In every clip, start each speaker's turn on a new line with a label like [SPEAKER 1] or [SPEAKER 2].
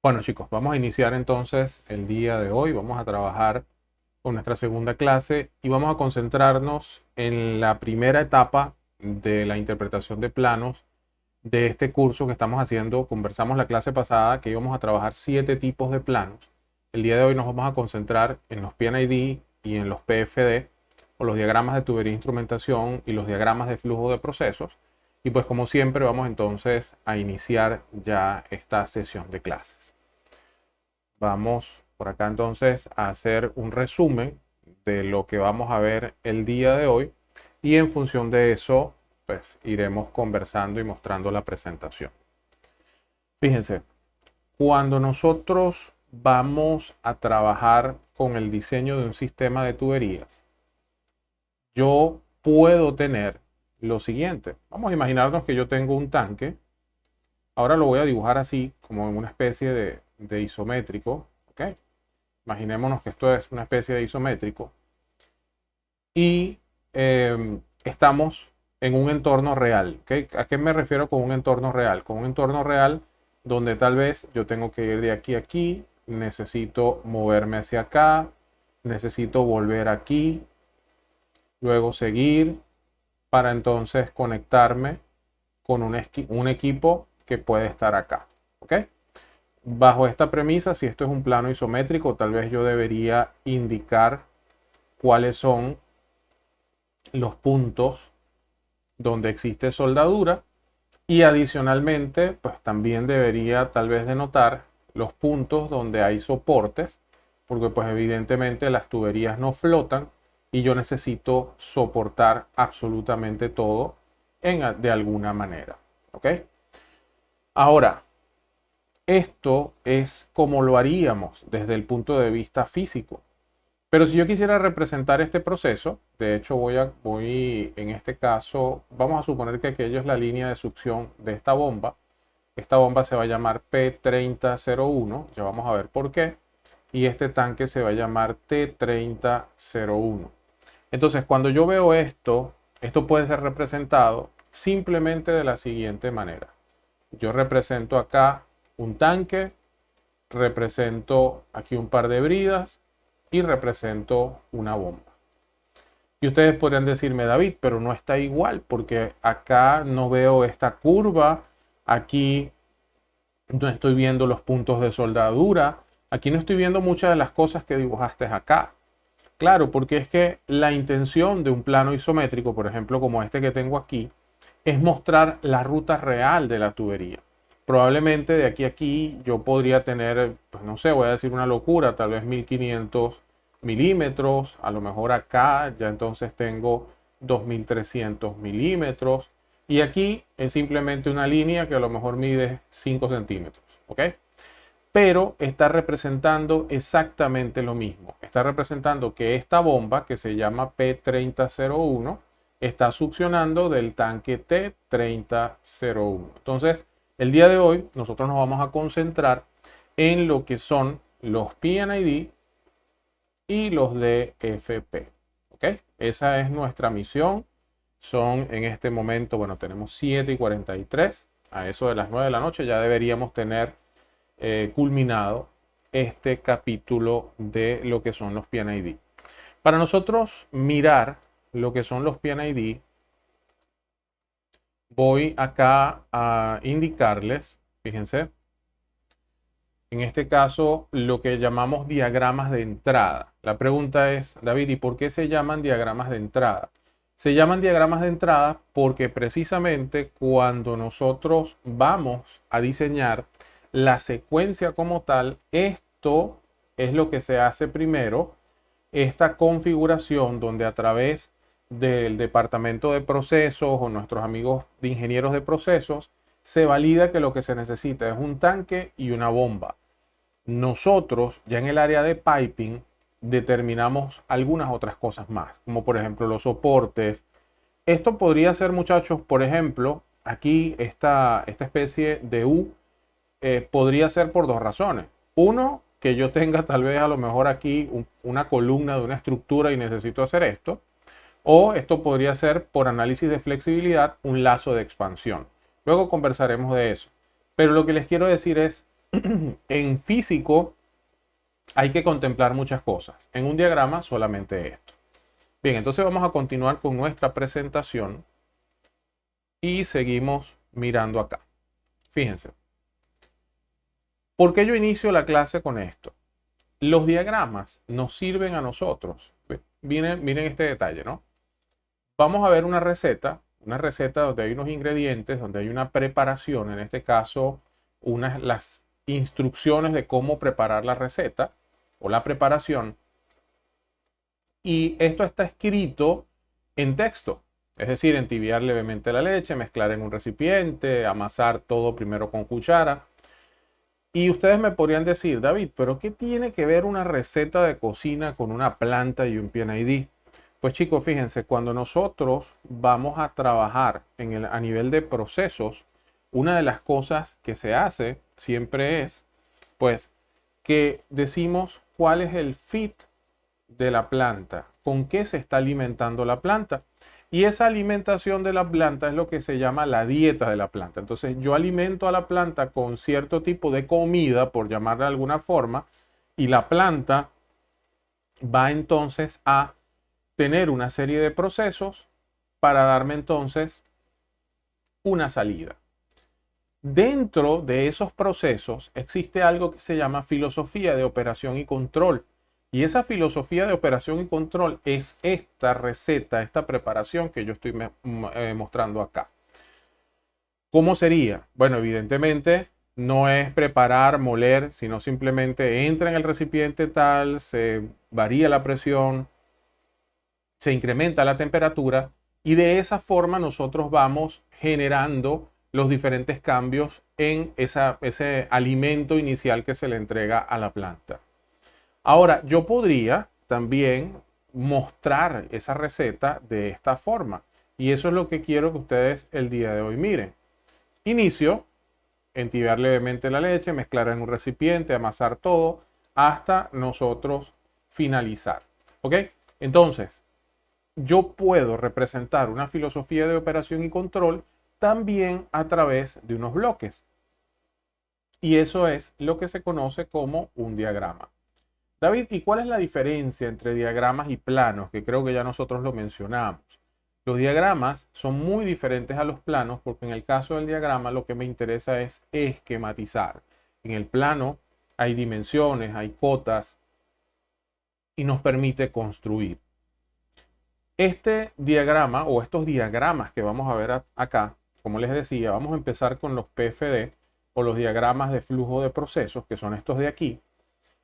[SPEAKER 1] Bueno chicos, vamos a iniciar entonces el día de hoy. Vamos a trabajar con nuestra segunda clase y vamos a concentrarnos en la primera etapa de la interpretación de planos de este curso que estamos haciendo. Conversamos la clase pasada que íbamos a trabajar 7 tipos de planos. El día de hoy nos vamos a concentrar en los PNID y en los PFD, o los diagramas de tubería e instrumentación y los diagramas de flujo de procesos. Y pues como siempre vamos entonces a iniciar ya esta sesión de clases. Vamos por acá entonces a hacer un resumen de lo que vamos a ver el día de hoy y en función de eso pues iremos conversando y mostrando la presentación. Fíjense, cuando nosotros vamos a trabajar con el diseño de un sistema de tuberías, yo puedo tener lo siguiente. Vamos a imaginarnos que yo tengo un tanque. Ahora lo voy a dibujar así, como en una especie de isométrico. ¿Ok? Imaginémonos que esto es una especie de isométrico. Y estamos en un entorno real. ¿Ok? ¿A qué me refiero con un entorno real? Con un entorno real donde tal vez yo tengo que ir de aquí a aquí, necesito moverme hacia acá, necesito volver aquí, luego seguir para entonces conectarme con un equipo que puede estar acá. ¿Ok? Bajo esta premisa, si esto es un plano isométrico, tal vez yo debería indicar cuáles son los puntos donde existe soldadura y adicionalmente, pues también debería tal vez denotar los puntos donde hay soportes, porque pues evidentemente las tuberías no flotan y yo necesito soportar absolutamente todo de alguna manera. ¿Ok? Ahora, esto es como lo haríamos desde el punto de vista físico. Pero si yo quisiera representar este proceso, de hecho voy en este caso, vamos a suponer que aquello es la línea de succión de esta bomba. Esta bomba se va a llamar P3001, ya vamos a ver por qué. Y este tanque se va a llamar T3001. Entonces, cuando yo veo esto, esto puede ser representado simplemente de la siguiente manera. Yo represento acá un tanque, represento aquí un par de bridas y represento una bomba. Y ustedes podrían decirme, David, pero no está igual porque acá no veo esta curva, aquí no estoy viendo los puntos de soldadura, aquí no estoy viendo muchas de las cosas que dibujaste acá. Claro, porque es que la intención de un plano isométrico, por ejemplo, como este que tengo aquí, es mostrar la ruta real de la tubería. Probablemente de aquí a aquí yo podría tener, pues no sé, voy a decir una locura, tal vez 1500 milímetros, a lo mejor acá ya entonces tengo 2300 milímetros y aquí es simplemente una línea que a lo mejor mide 5 centímetros, ¿ok? Pero está representando exactamente lo mismo. Está representando que esta bomba, que se llama P3001, está succionando del tanque T3001. Entonces, el día de hoy nosotros nos vamos a concentrar en lo que son los PNID y los DFP. ¿Ok? Esa es nuestra misión. Son en este momento, bueno, tenemos 7:43. A eso de las 9 de la noche ya deberíamos tener culminado este capítulo de lo que son los PNID. Para nosotros mirar lo que son los PNID, voy acá a indicarles, fíjense, en este caso lo que llamamos diagramas de entrada. La pregunta es, David, ¿y por qué se llaman diagramas de entrada? Se llaman diagramas de entrada porque precisamente cuando nosotros vamos a diseñar la secuencia como tal, esto es lo que se hace primero, esta configuración donde a través del departamento de procesos o nuestros amigos de ingenieros de procesos se valida que lo que se necesita es un tanque y una bomba. Nosotros ya en el área de piping determinamos algunas otras cosas más, como por ejemplo los soportes. Esto podría ser, muchachos, por ejemplo, aquí esta especie de U podría ser por dos razones. Uno, que yo tenga tal vez a lo mejor aquí una columna de una estructura y necesito hacer esto. O esto podría ser por análisis de flexibilidad un lazo de expansión. Luego conversaremos de eso. Pero lo que les quiero decir es, En físico hay que contemplar muchas cosas. En un diagrama solamente esto. Bien, entonces vamos a continuar con nuestra presentación y seguimos mirando acá. Fíjense, ¿por qué yo inicio la clase con esto? Los diagramas nos sirven a nosotros. Miren este detalle, ¿no? Vamos a ver una receta donde hay unos ingredientes, donde hay una preparación, en este caso, las instrucciones de cómo preparar la receta o la preparación. Y esto está escrito en texto, es decir, entibiar levemente la leche, mezclar en un recipiente, amasar todo primero con cuchara. Y ustedes me podrían decir, David, ¿pero qué tiene que ver una receta de cocina con una planta y un PID? Pues chicos, fíjense, cuando nosotros vamos a trabajar a nivel de procesos, una de las cosas que se hace siempre es, pues, que decimos cuál es el fit de la planta, con qué se está alimentando la planta. Y esa alimentación de la planta es lo que se llama la dieta de la planta. Entonces yo alimento a la planta con cierto tipo de comida, por llamarla de alguna forma, y la planta va entonces a tener una serie de procesos para darme entonces una salida. Dentro de esos procesos existe algo que se llama filosofía de operación y control. Y esa filosofía de operación y control es esta receta, esta preparación que yo estoy mostrando acá. ¿Cómo sería? Bueno, evidentemente no es preparar, moler, sino simplemente entra en el recipiente tal, se varía la presión, se incrementa la temperatura y de esa forma nosotros vamos generando los diferentes cambios en ese alimento inicial que se le entrega a la planta. Ahora, yo podría también mostrar esa receta de esta forma y eso es lo que quiero que ustedes el día de hoy miren. Inicio, entibiar levemente la leche, mezclar en un recipiente, amasar todo hasta nosotros finalizar. ¿Ok? Entonces, yo puedo representar una filosofía de operación y control también a través de unos bloques. Y eso es lo que se conoce como un diagrama. David, ¿y cuál es la diferencia entre diagramas y planos? Que creo que ya nosotros lo mencionamos. Los diagramas son muy diferentes a los planos porque en el caso del diagrama lo que me interesa es esquematizar. En el plano hay dimensiones, hay cotas y nos permite construir. Este diagrama o estos diagramas que vamos a ver acá, como les decía, vamos a empezar con los PFD o los diagramas de flujo de procesos, que son estos de aquí.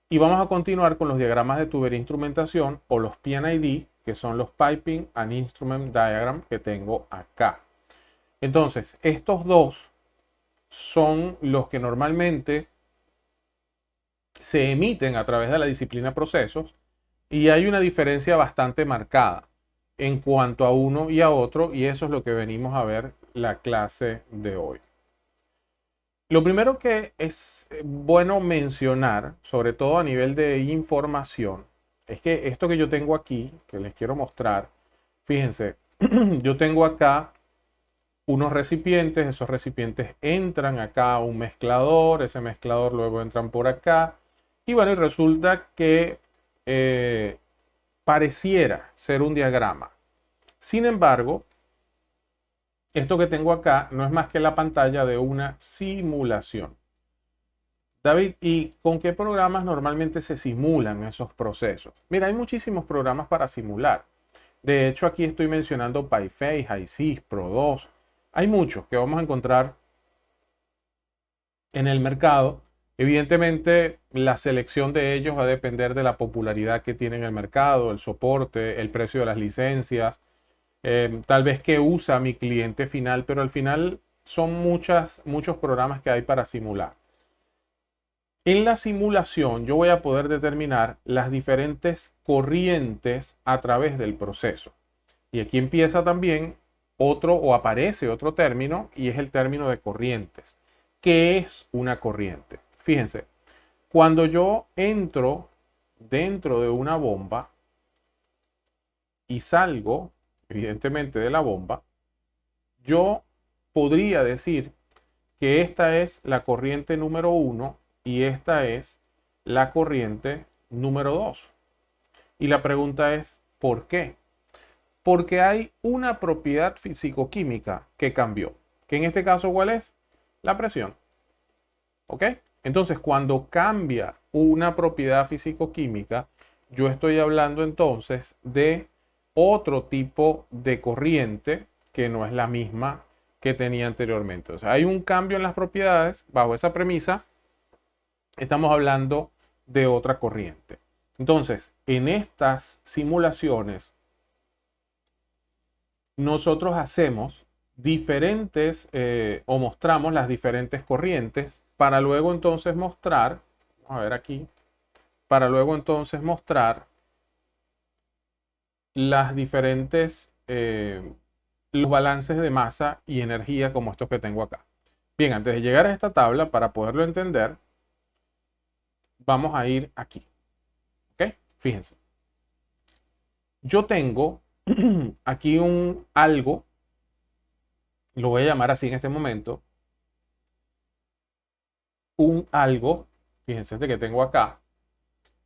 [SPEAKER 1] Y vamos a continuar con los diagramas de tubería e instrumentación o los PID, que son los Piping and Instrument Diagram que tengo acá. Entonces, estos dos son los que normalmente se emiten a través de la disciplina procesos y hay una diferencia bastante marcada en cuanto a uno y a otro y eso es lo que venimos a ver la clase de hoy. Lo primero que es bueno mencionar, sobre todo a nivel de información, es que esto que yo tengo aquí, que les quiero mostrar, fíjense, yo tengo acá unos recipientes, esos recipientes entran acá a un mezclador, ese mezclador luego entran por acá, y bueno, y resulta que pareciera ser un diagrama. Sin embargo, esto que tengo acá no es más que la pantalla de una simulación. David, ¿y con qué programas normalmente se simulan esos procesos? Mira, hay muchísimos programas para simular. De hecho, aquí estoy mencionando PyFace, HiSys, Pro2. Hay muchos que vamos a encontrar en el mercado. Evidentemente, la selección de ellos va a depender de la popularidad que tiene en el mercado, el soporte, el precio de las licencias, tal vez que usa mi cliente final, pero al final son muchos programas que hay para simular. En la simulación yo voy a poder determinar las diferentes corrientes a través del proceso. Y aquí empieza también otro o aparece otro término y es el término de corrientes. ¿Qué es una corriente? Fíjense, cuando yo entro dentro de una bomba y salgo, evidentemente, de la bomba, yo podría decir que esta es la corriente número 1 y esta es la corriente número 2. Y la pregunta es, ¿por qué? Porque hay una propiedad físico-química que cambió. Que en este caso, ¿cuál es? La presión. ¿Ok? Entonces, cuando cambia una propiedad físico-química, yo estoy hablando entonces de otro tipo de corriente que no es la misma que tenía anteriormente. O sea, hay un cambio en las propiedades. Bajo esa premisa, estamos hablando de otra corriente. Entonces, en estas simulaciones, nosotros hacemos diferentes o mostramos las diferentes corrientes para luego entonces mostrar, vamos a ver aquí, para luego entonces mostrar las diferentes, los balances de masa y energía como estos que tengo acá. Bien, antes de llegar a esta tabla, para poderlo entender, vamos a ir aquí. ¿Ok? Fíjense. Yo tengo aquí un algo, lo voy a llamar así en este momento, un algo, fíjense de que tengo acá.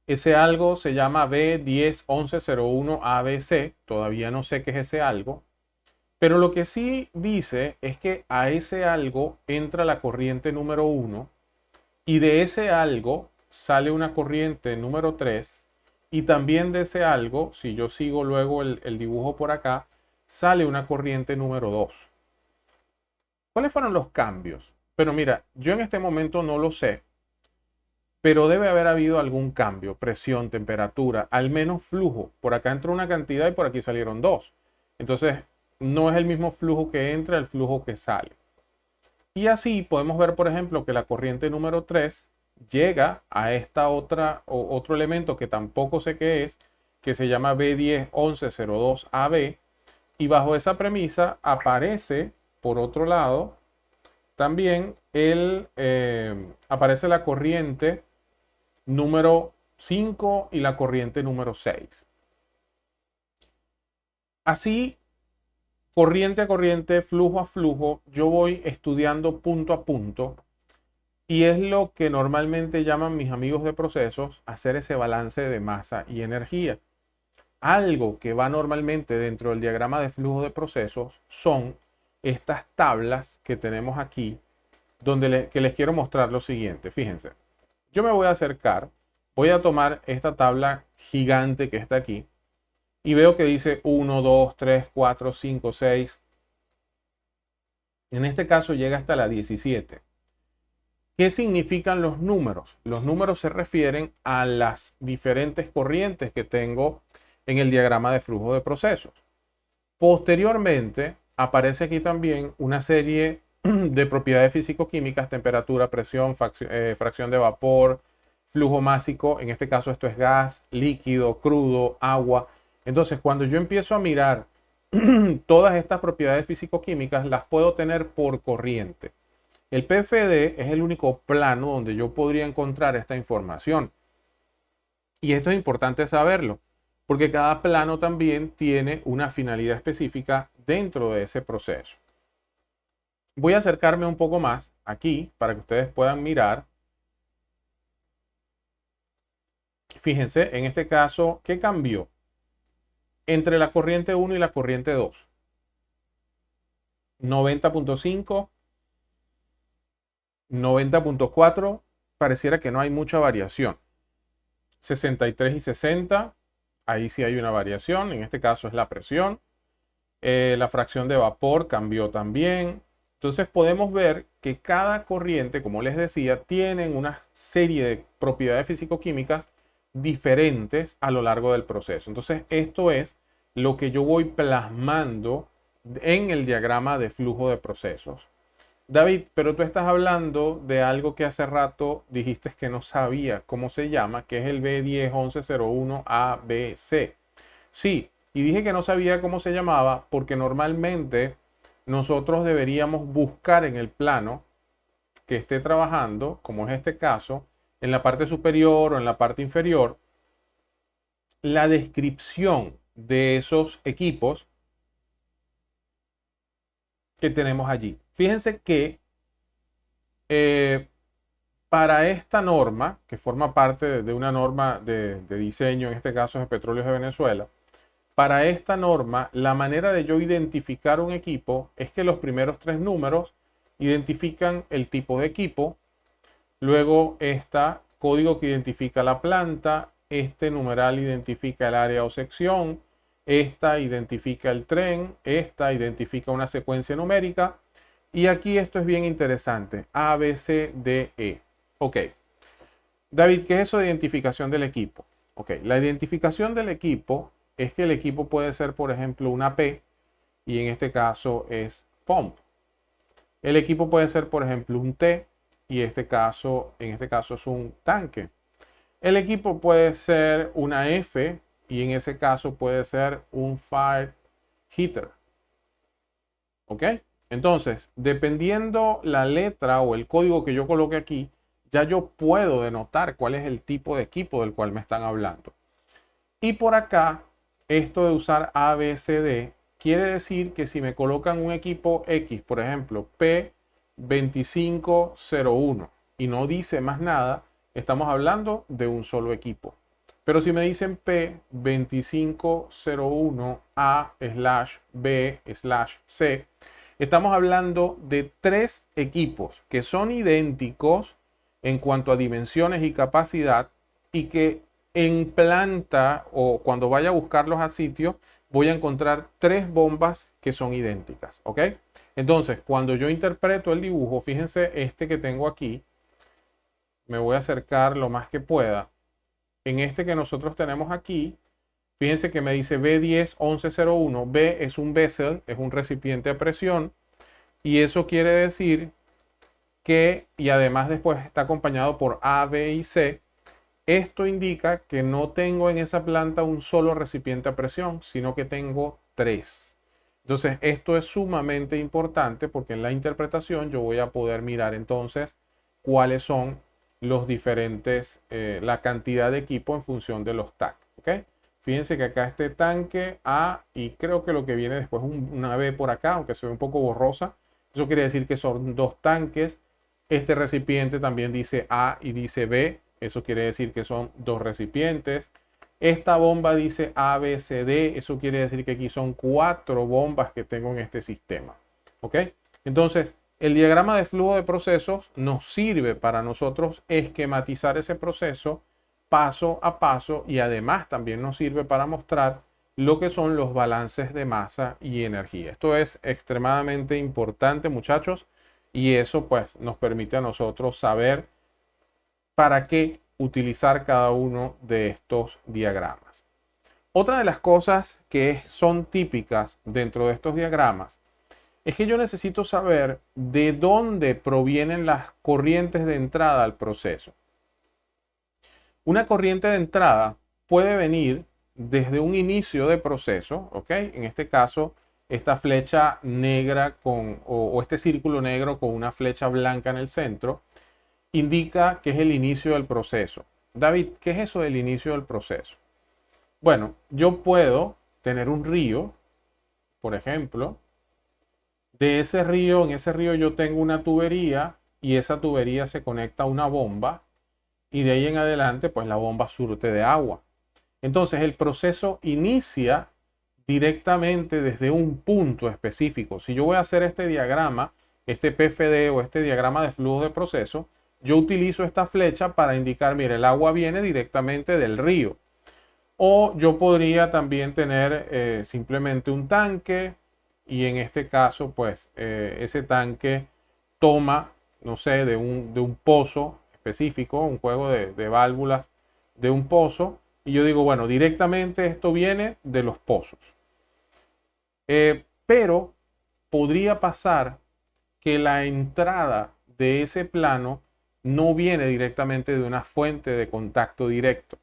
[SPEAKER 1] Ese algo se llama B101101ABC, todavía no sé qué es ese algo, pero lo que sí dice es que a ese algo entra la corriente número 1 y de ese algo sale una corriente número 3 y también de ese algo, si yo sigo luego el dibujo por acá, sale una corriente número 2. ¿Cuáles fueron los cambios? Pero mira, yo en este momento no lo sé, pero debe haber habido algún cambio, presión, temperatura, al menos flujo. Por acá entró una cantidad y por aquí salieron dos. Entonces, no es el mismo flujo que entra, el flujo que sale. Y así podemos ver, por ejemplo, que la corriente número 3 llega a esta otra o otro elemento que tampoco sé qué es, que se llama B101102AB, y bajo esa premisa aparece, por otro lado, también aparece la corriente número 5 y la corriente número 6. Así, corriente a corriente, flujo a flujo, yo voy estudiando punto a punto y es lo que normalmente llaman mis amigos de procesos hacer ese balance de masa y energía. Algo que va normalmente dentro del diagrama de flujo de procesos son estas tablas que tenemos aquí, donde que les quiero mostrar lo siguiente. Fíjense, yo me voy a acercar, voy a tomar esta tabla gigante que está aquí y veo que dice 1, 2, 3, 4, 5, 6. En este caso llega hasta la 17. ¿Qué significan los números? Los números se refieren a las diferentes corrientes que tengo en el diagrama de flujo de procesos. Posteriormente, aparece aquí también una serie de propiedades físico-químicas, temperatura, presión, fracción de vapor, flujo másico, en este caso esto es gas, líquido, crudo, agua. Entonces, cuando yo empiezo a mirar todas estas propiedades físico-químicas, las puedo tener por corriente. El PFD es el único plano donde yo podría encontrar esta información. Y esto es importante saberlo, porque cada plano también tiene una finalidad específica dentro de ese proceso. Voy a acercarme un poco más aquí para que ustedes puedan mirar. Fíjense, en este caso, ¿qué cambió entre la corriente 1 y la corriente 2? 90.5, 90.4, pareciera que no hay mucha variación. 63 y 60, ahí sí hay una variación, en este caso es la presión. La fracción de vapor cambió también. Entonces podemos ver que cada corriente, como les decía, tiene una serie de propiedades físico-químicas diferentes a lo largo del proceso. Entonces esto es lo que yo voy plasmando en el diagrama de flujo de procesos. David, pero tú estás hablando de algo que hace rato dijiste que no sabía cómo se llama, que es el B101101ABC. Sí, y dije que no sabía cómo se llamaba porque normalmente nosotros deberíamos buscar en el plano que esté trabajando, como es este caso, en la parte superior o en la parte inferior, la descripción de esos equipos que tenemos allí. Fíjense que Para esta norma, que forma parte de una norma de diseño, en este caso es de Petróleos de Venezuela, para esta norma, la manera de yo identificar un equipo es que los primeros tres números identifican el tipo de equipo, luego está código que identifica la planta, este numeral identifica el área o sección, esta identifica el tren, esta identifica una secuencia numérica y aquí esto es bien interesante, A, B, C, D, E. Ok, David, ¿qué es eso de identificación del equipo? Ok, la identificación del equipo es que el equipo puede ser, por ejemplo, una P y en este caso es pump. El equipo puede ser, por ejemplo, un T y en este caso es un tanque. El equipo puede ser una F y en ese caso puede ser un fire heater. ¿Ok? Entonces, dependiendo la letra o el código que yo coloque aquí, ya yo puedo denotar cuál es el tipo de equipo del cual me están hablando. Y por acá, esto de usar ABCD quiere decir que si me colocan un equipo X, por ejemplo, P2501 y no dice más nada, estamos hablando de un solo equipo. Pero si me dicen P2501A/B/C, estamos hablando de tres equipos que son idénticos en cuanto a dimensiones y capacidad y que en planta o cuando vaya a buscarlos a sitio voy a encontrar tres bombas que son idénticas, ¿ok? Entonces, cuando yo interpreto el dibujo, fíjense este que tengo aquí, me voy a acercar lo más que pueda. En este que nosotros tenemos aquí, fíjense que me dice B101101. B es un vessel, es un recipiente a presión. Y eso quiere decir que, y además después está acompañado por A, B y C, esto indica que no tengo en esa planta un solo recipiente a presión, sino que tengo tres. Entonces, esto es sumamente importante porque en la interpretación yo voy a poder mirar entonces cuáles son los diferentes, la cantidad de equipo en función de los TAC. ¿Ok? Fíjense que acá este tanque A y creo que lo que viene después una B por acá, aunque se ve un poco borrosa. Eso quiere decir que son dos tanques. Este recipiente también dice A y dice B. Eso quiere decir que son dos recipientes. Esta bomba dice A, B, C, D. Eso quiere decir que aquí son cuatro bombas que tengo en este sistema. ¿Ok? Entonces, el diagrama de flujo de procesos nos sirve para nosotros esquematizar ese proceso paso a paso y además también nos sirve para mostrar lo que son los balances de masa y energía. Esto es extremadamente importante, muchachos, y eso pues nos permite a nosotros saber para qué utilizar cada uno de estos diagramas. Otra de las cosas que son típicas dentro de estos diagramas es que yo necesito saber de dónde provienen las corrientes de entrada al proceso. Una corriente de entrada puede venir desde un inicio de proceso, ¿ok? En este caso, esta flecha negra o este círculo negro con una flecha blanca en el centro indica que es el inicio del proceso. David, ¿qué es eso del inicio del proceso? Bueno, yo puedo tener un río, por ejemplo. De ese río, en ese río yo tengo una tubería y esa tubería se conecta a una bomba y de ahí en adelante pues la bomba surte de agua. Entonces el proceso inicia directamente desde un punto específico. Si yo voy a hacer este diagrama, este PFD o este diagrama de flujo de proceso, yo utilizo esta flecha para indicar, mire, el agua viene directamente del río. O yo podría también tener simplemente un tanque y en este caso, pues ese tanque toma, no sé, de un pozo específico, un juego de válvulas de un pozo. Y yo digo, bueno, directamente esto viene de los pozos. Pero podría pasar que la entrada de ese plano no viene directamente de una fuente de contacto directo,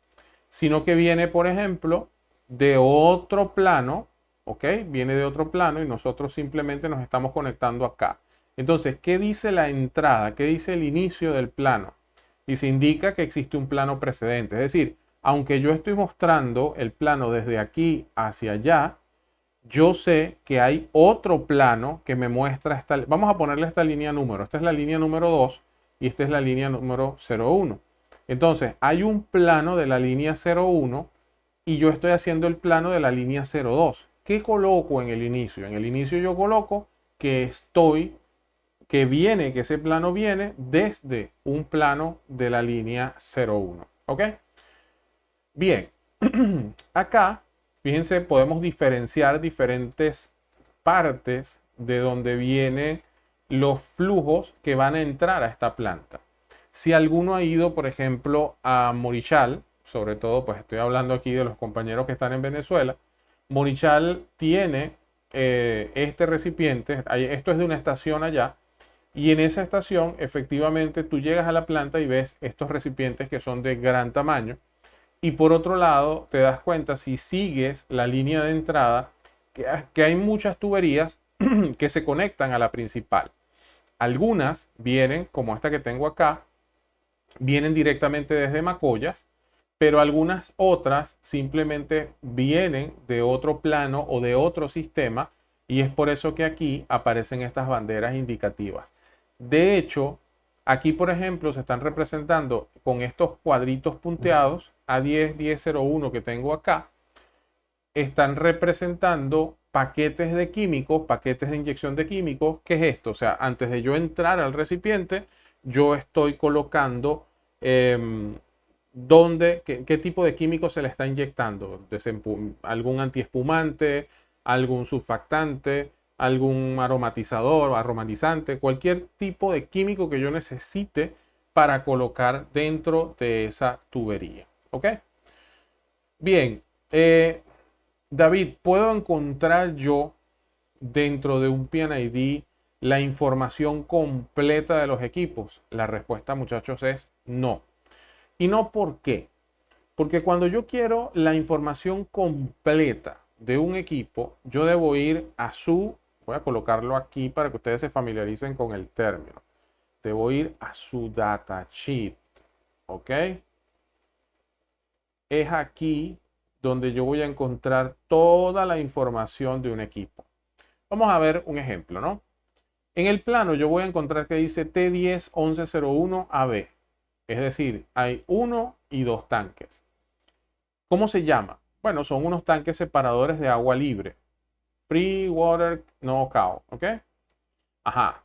[SPEAKER 1] sino que viene, por ejemplo, de otro plano, ¿ok? Viene de otro plano y nosotros simplemente nos estamos conectando acá. Entonces, ¿qué dice la entrada? ¿Qué dice el inicio del plano? Y se indica que existe un plano precedente. Es decir, aunque yo estoy mostrando el plano desde aquí hacia allá, yo sé que hay otro plano que me muestra esta. Vamos a ponerle esta línea número. Esta es la línea número 2 y esta es la línea número 01. Entonces, hay un plano de la línea 01 y yo estoy haciendo el plano de la línea 02. ¿Qué coloco en el inicio? En el inicio yo coloco que que ese plano viene desde un plano de la línea 01. ¿Ok? Bien, acá, fíjense, podemos diferenciar diferentes partes de donde vienen los flujos que van a entrar a esta planta. Si alguno ha ido, por ejemplo, a Morichal, sobre todo, pues estoy hablando aquí de los compañeros que están en Venezuela, Morichal tiene este recipiente, esto es de una estación allá, y en esa estación efectivamente tú llegas a la planta y ves estos recipientes que son de gran tamaño. Y por otro lado, te das cuenta si sigues la línea de entrada que hay muchas tuberías que se conectan a la principal. Algunas vienen, como esta que tengo acá, vienen directamente desde Macoyas, pero algunas otras simplemente vienen de otro plano o de otro sistema y es por eso que aquí aparecen estas banderas indicativas. De hecho, aquí por ejemplo se están representando con estos cuadritos punteados A10, 1001 que tengo acá, están representando paquetes de químicos, paquetes de inyección de químicos. ¿Qué es esto? O sea, antes de yo entrar al recipiente, yo estoy colocando qué tipo de químico se le está inyectando. Algún antiespumante, algún surfactante, algún aromatizador, aromatizante, cualquier tipo de químico que yo necesite para colocar dentro de esa tubería. ¿Ok? Bien, David, ¿puedo encontrar yo dentro de un PNID la información completa de los equipos? La respuesta, muchachos, es no. ¿Y no por qué? Porque cuando yo quiero la información completa de un equipo, yo debo ir a voy a colocarlo aquí para que ustedes se familiaricen con el término. Debo ir a su datasheet, ¿ok? Es aquí donde yo voy a encontrar toda la información de un equipo. Vamos a ver un ejemplo, ¿no? En el plano yo voy a encontrar que dice T10-1101-AB. Es decir, hay uno y dos tanques. ¿Cómo se llama? Bueno, son unos tanques separadores de agua libre. Free water no cow, ¿ok? Ajá.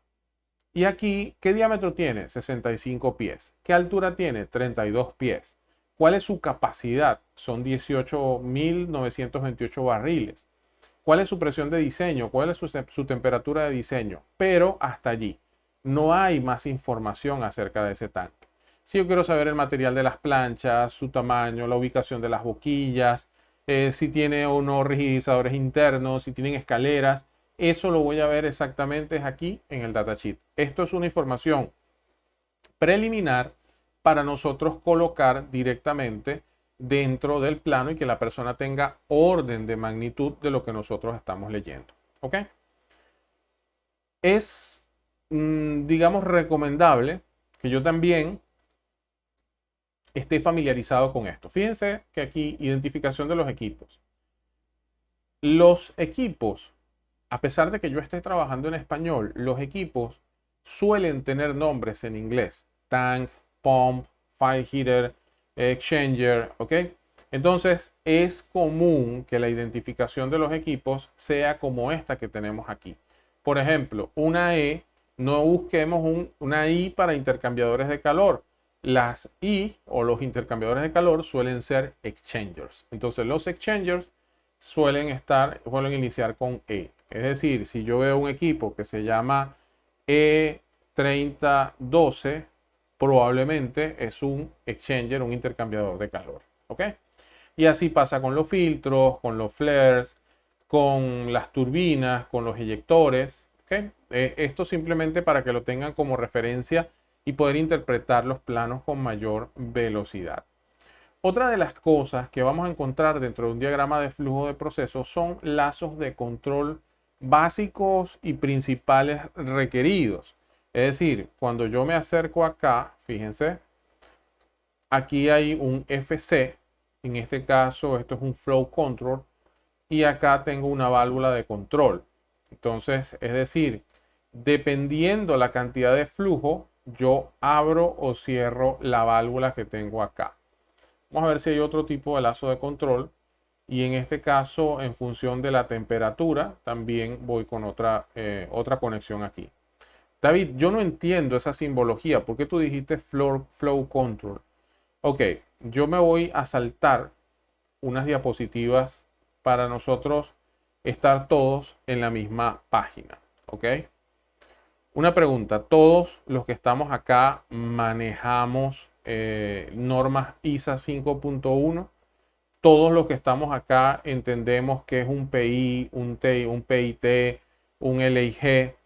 [SPEAKER 1] Y aquí, ¿qué diámetro tiene? 65 pies. ¿Qué altura tiene? 32 pies. ¿Cuál es su capacidad? Son 18.928 barriles. ¿Cuál es su presión de diseño? ¿Cuál es su temperatura de diseño? Pero hasta allí. No hay más información acerca de ese tanque. Si yo quiero saber el material de las planchas, su tamaño, la ubicación de las boquillas, si tiene o no rigidizadores internos, si tienen escaleras, eso lo voy a ver exactamente aquí en el datasheet. Esto es una información preliminar para nosotros colocar directamente dentro del plano y que la persona tenga orden de magnitud de lo que nosotros estamos leyendo. ¿Ok? Es, digamos, recomendable que yo también esté familiarizado con esto. Fíjense que aquí, identificación de los equipos. Los equipos, a pesar de que yo esté trabajando en español, los equipos suelen tener nombres en inglés. Tank, pump, fire heater, exchanger, ¿ok? Entonces es común que la identificación de los equipos sea como esta que tenemos aquí. Por ejemplo, una E, no busquemos una I para intercambiadores de calor. Las I o los intercambiadores de calor suelen ser exchangers. Entonces los exchangers suelen iniciar con E. Es decir, si yo veo un equipo que se llama E3012, probablemente es un exchanger, un intercambiador de calor. ¿Ok? Y así pasa con los filtros, con los flares, con las turbinas, con los eyectores. ¿Ok? Esto simplemente para que lo tengan como referencia y poder interpretar los planos con mayor velocidad. Otra de las cosas que vamos a encontrar dentro de un diagrama de flujo de procesos son lazos de control básicos y principales requeridos. Es decir, cuando yo me acerco acá, fíjense, aquí hay un FC, en este caso esto es un flow control, y acá tengo una válvula de control. Entonces, es decir, dependiendo la cantidad de flujo, yo abro o cierro la válvula que tengo acá. Vamos a ver si hay otro tipo de lazo de control. Y en este caso, en función de la temperatura, también voy con otra conexión aquí. David, yo no entiendo esa simbología. ¿Por qué tú dijiste flow control? Ok, yo me voy a saltar unas diapositivas para nosotros estar todos en la misma página. ¿Ok? Una pregunta, ¿todos los que estamos acá manejamos normas ISA 5.1? Todos los que estamos acá entendemos que es un PI, un TI, un PIT, un LIG.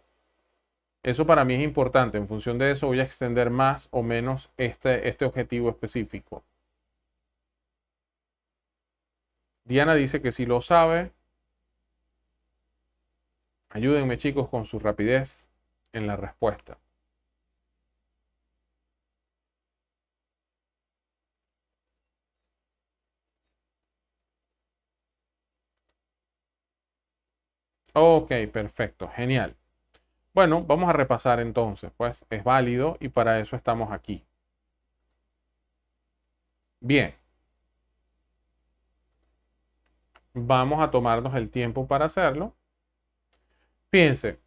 [SPEAKER 1] Eso para mí es importante. En función de eso voy a extender más o menos este objetivo específico. Diana dice que sí lo sabe. Ayúdenme chicos con su rapidez en la respuesta. Ok, perfecto, genial. Bueno, vamos a repasar entonces, pues es válido y para eso estamos aquí. Bien, vamos a tomarnos el tiempo para hacerlo. Fíjense,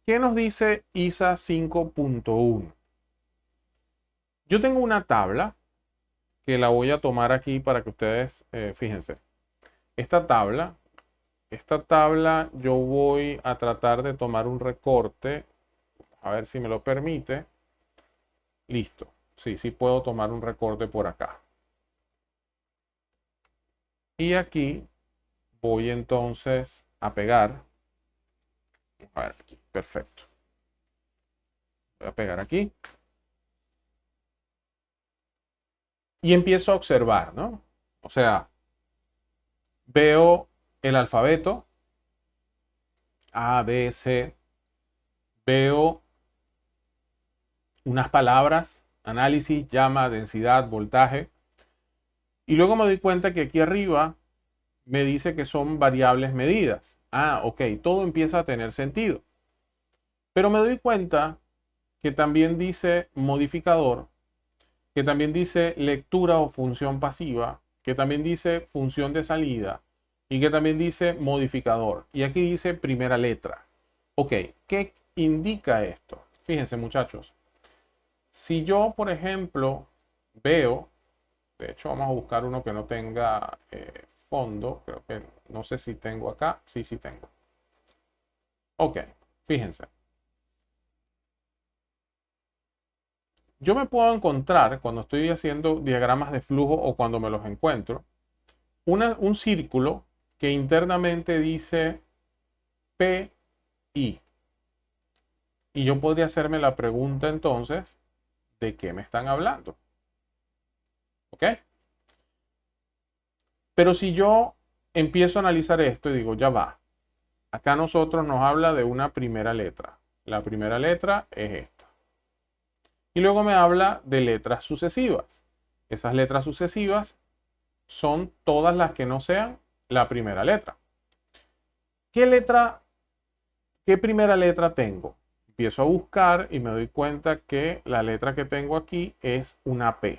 [SPEAKER 1] ¿qué nos dice ISA 5.1? Yo tengo una tabla que la voy a tomar aquí para que ustedes, fíjense, esta tabla, yo voy a tratar de tomar un recorte, a ver si me lo permite. Listo, sí, sí puedo tomar un recorte por acá. Y aquí voy entonces a pegar, a ver aquí, perfecto. Voy a pegar aquí. Y empiezo a observar, ¿no? O sea, veo el alfabeto, A, B, C, veo unas palabras, análisis, llama, densidad, voltaje, y luego me doy cuenta que aquí arriba me dice que son variables medidas. Ah, ok, todo empieza a tener sentido. Pero me doy cuenta que también dice modificador, que también dice lectura o función pasiva, que también dice función de salida y que también dice modificador. Y aquí dice primera letra. Ok, ¿qué indica esto? Fíjense muchachos, si yo, por ejemplo, veo, de hecho vamos a buscar uno que no tenga fondo, creo que no sé si tengo acá, sí, sí tengo. Ok, fíjense. Yo me puedo encontrar cuando estoy haciendo diagramas de flujo o cuando me los encuentro, un círculo que internamente dice PI. Y yo podría hacerme la pregunta entonces, ¿de qué me están hablando? ¿Ok? Pero si yo empiezo a analizar esto y digo, ya va, acá nosotros nos habla de una primera letra. La primera letra es esta. Y luego me habla de letras sucesivas. Esas letras sucesivas son todas las que no sean la primera letra. ¿Qué letra, qué primera letra tengo? Empiezo a buscar y me doy cuenta que la letra que tengo aquí es una P.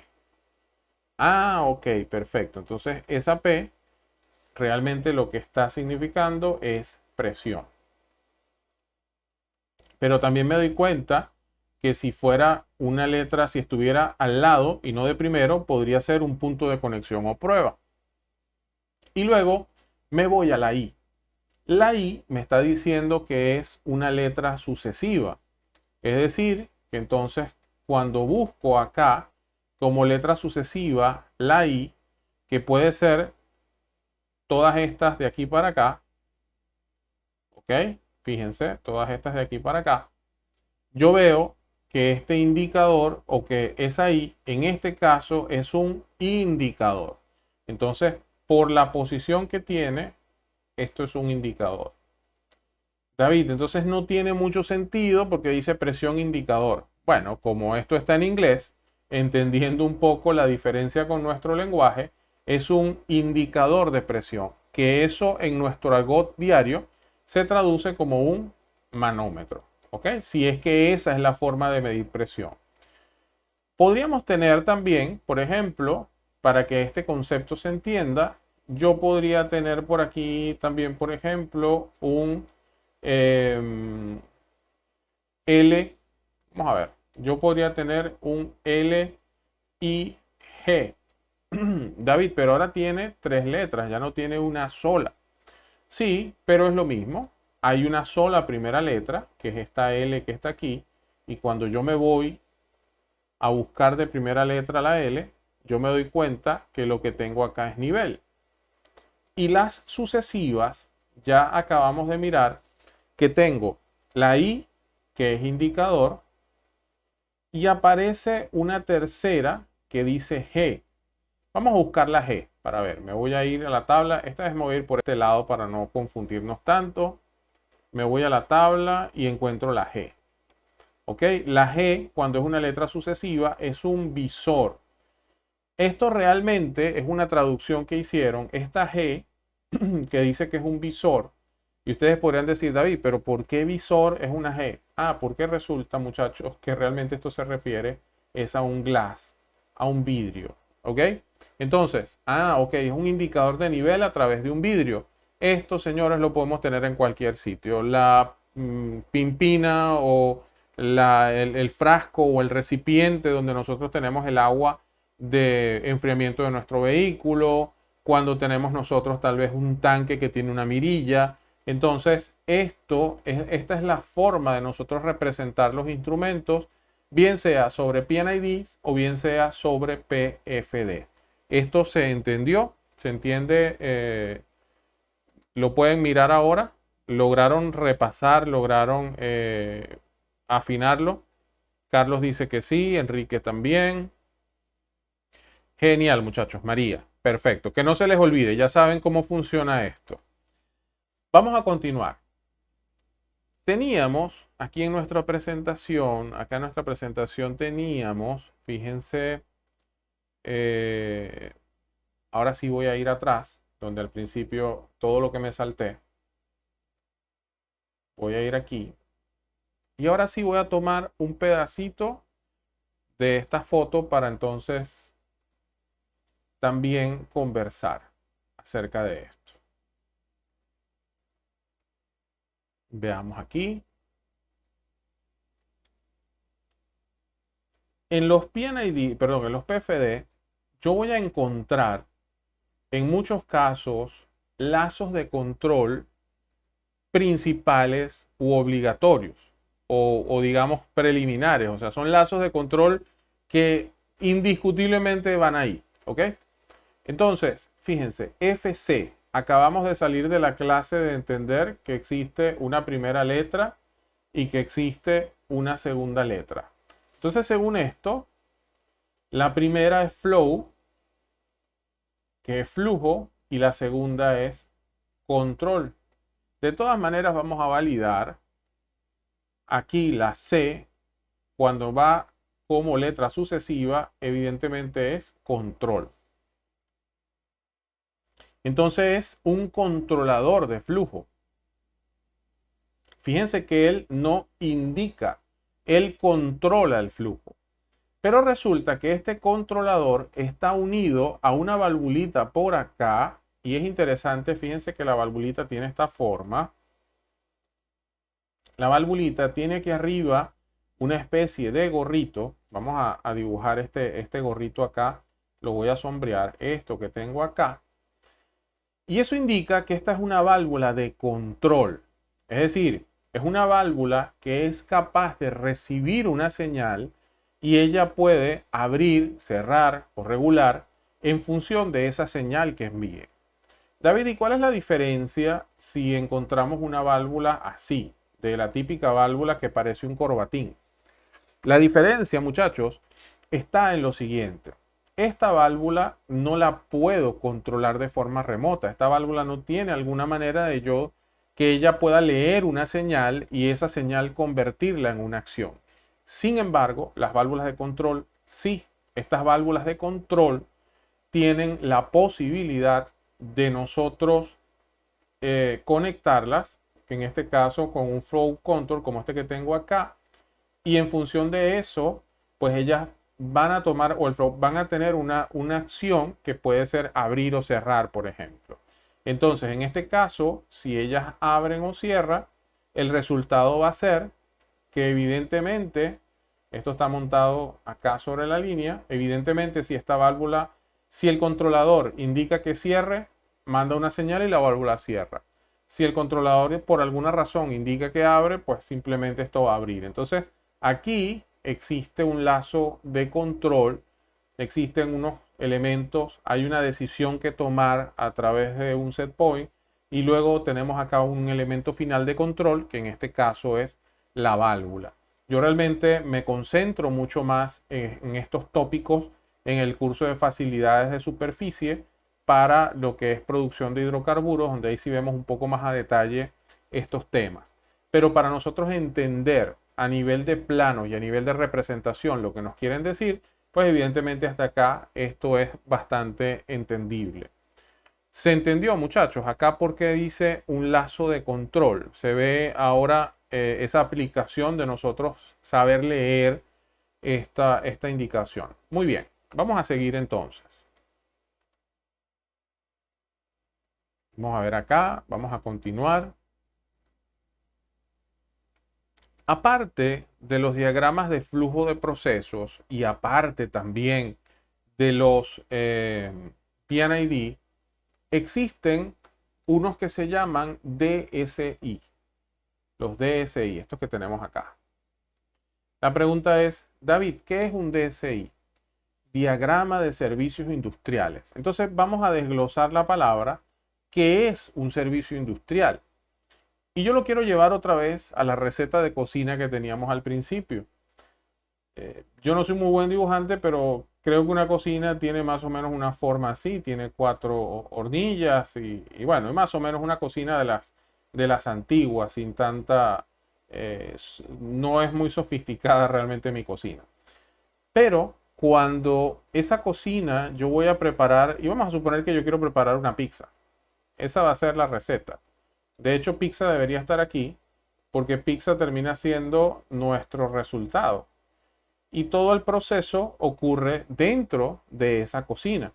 [SPEAKER 1] Ah, ok, perfecto. Entonces esa P realmente lo que está significando es presión. Pero también me doy cuenta que si fuera una letra, si estuviera al lado y no de primero, podría ser un punto de conexión o prueba. Y luego me voy a la I. La I me está diciendo que es una letra sucesiva. Es decir, que entonces cuando busco acá como letra sucesiva la I, que puede ser todas estas de aquí para acá, ¿ok? Fíjense, todas estas de aquí para acá, yo veo que este indicador o que es ahí, en este caso es un indicador. Entonces, por la posición que tiene, esto es un indicador. David, entonces no tiene mucho sentido porque dice presión indicador. Bueno, como esto está en inglés, entendiendo un poco la diferencia con nuestro lenguaje, es un indicador de presión, que eso en nuestro argot diario se traduce como un manómetro. ¿Ok? Si es que esa es la forma de medir presión. Podríamos tener también, por ejemplo, para que este concepto se entienda, yo podría tener por aquí también, por ejemplo, un L. Vamos a ver, yo podría tener un L I G. David, pero ahora tiene tres letras, ya no tiene una sola. Sí, pero es lo mismo. Hay una sola primera letra, que es esta L que está aquí, y cuando yo me voy a buscar de primera letra la L, yo me doy cuenta que lo que tengo acá es nivel. Y las sucesivas, ya acabamos de mirar que tengo la I, que es indicador, y aparece una tercera que dice G. Vamos a buscar la G para ver. Me voy a ir a la tabla. Esta vez me voy a ir por este lado para no confundirnos tanto. Me voy a la tabla y encuentro la G. ¿Ok? La G, cuando es una letra sucesiva, es un visor. Esto realmente es una traducción que hicieron. Esta G, que dice que es un visor, y ustedes podrían decir, David, pero ¿por qué visor es una G? Ah, porque resulta, muchachos, que realmente esto se refiere es a un glass, a un vidrio. ¿Ok? Entonces, ok, es un indicador de nivel a través de un vidrio. Esto, señores, lo podemos tener en cualquier sitio. La pimpina o el frasco o el recipiente donde nosotros tenemos el agua de enfriamiento de nuestro vehículo, cuando tenemos nosotros tal vez un tanque que tiene una mirilla. Entonces, esta es la forma de nosotros representar los instrumentos, bien sea sobre PNIDs o bien sea sobre PFD. Esto se entendió, se entiende, lo pueden mirar ahora. Lograron repasar, lograron afinarlo. Carlos dice que sí, Enrique también. Genial, muchachos. María, perfecto. Que no se les olvide, ya saben cómo funciona esto. Vamos a continuar. Teníamos aquí en nuestra presentación, acá en nuestra presentación teníamos, fíjense, eh, ahora sí voy a ir atrás, donde al principio todo lo que me salté. Voy a ir aquí. Y ahora sí voy a tomar un pedacito de esta foto para entonces también conversar acerca de esto. Veamos aquí. En los PNID, perdón, en los PFD, yo voy a encontrar en muchos casos lazos de control principales u obligatorios o digamos preliminares. O sea, son lazos de control que indiscutiblemente van ahí. ¿Ok? Entonces, fíjense, FC. Acabamos de salir de la clase de entender que existe una primera letra y que existe una segunda letra. Entonces, según esto, la primera es flow, que es flujo, y la segunda es control. De todas maneras, vamos a validar aquí la C, cuando va como letra sucesiva, evidentemente es control. Entonces es un controlador de flujo. Fíjense que él no indica, él controla el flujo. Pero resulta que este controlador está unido a una valvulita por acá. Y es interesante, fíjense que la valvulita tiene esta forma. La valvulita tiene aquí arriba una especie de gorrito. Vamos a dibujar este gorrito acá. Lo voy a sombrear. Esto que tengo acá. Y eso indica que esta es una válvula de control. Es decir, es una válvula que es capaz de recibir una señal y ella puede abrir, cerrar o regular en función de esa señal que envíe. David, ¿y cuál es la diferencia si encontramos una válvula así, de la típica válvula que parece un corbatín? La diferencia, muchachos, está en lo siguiente. Esta válvula no la puedo controlar de forma remota. Esta válvula no tiene alguna manera de yo que ella pueda leer una señal y esa señal convertirla en una acción. Sin embargo, las válvulas de control sí. Estas válvulas de control tienen la posibilidad de nosotros conectarlas, en este caso con un flow control como este que tengo acá, y en función de eso, pues ellas van a tomar o el flow van a tener una acción que puede ser abrir o cerrar, por ejemplo. Entonces, en este caso, si ellas abren o cierran, el resultado va a ser que evidentemente, esto está montado acá sobre la línea, evidentemente si esta válvula, si el controlador indica que cierre, manda una señal y la válvula cierra. Si el controlador por alguna razón indica que abre, pues simplemente esto va a abrir. Entonces, aquí existe un lazo de control, existen unos elementos, hay una decisión que tomar a través de un set point y luego tenemos acá un elemento final de control, que en este caso es la válvula. Yo realmente me concentro mucho más en estos tópicos en el curso de facilidades de superficie para lo que es producción de hidrocarburos, donde ahí sí vemos un poco más a detalle estos temas. Pero para nosotros entender a nivel de planos y a nivel de representación lo que nos quieren decir, pues evidentemente hasta acá esto es bastante entendible. ¿Se entendió, muchachos? Acá porque dice un lazo de control. Se ve ahora esa aplicación de nosotros saber leer esta indicación. Muy bien, vamos a seguir entonces. Vamos a ver acá, vamos a continuar. Aparte de los diagramas de flujo de procesos y aparte también de los P&ID, existen unos que se llaman DSI. Los DSI, estos que tenemos acá. La pregunta es, David, ¿qué es un DSI? Diagrama de servicios industriales. Entonces vamos a desglosar la palabra. ¿Qué es un servicio industrial? Y yo lo quiero llevar otra vez a la receta de cocina que teníamos al principio. Yo no soy muy buen dibujante, pero creo que una cocina tiene más o menos una forma así. Tiene 4 hornillas y bueno, es más o menos una cocina de las antiguas, sin tanta... no es muy sofisticada realmente mi cocina. Pero cuando esa cocina yo voy a preparar, y vamos a suponer que yo quiero preparar una pizza. Esa va a ser la receta. De hecho, pizza debería estar aquí porque pizza termina siendo nuestro resultado. Y todo el proceso ocurre dentro de esa cocina.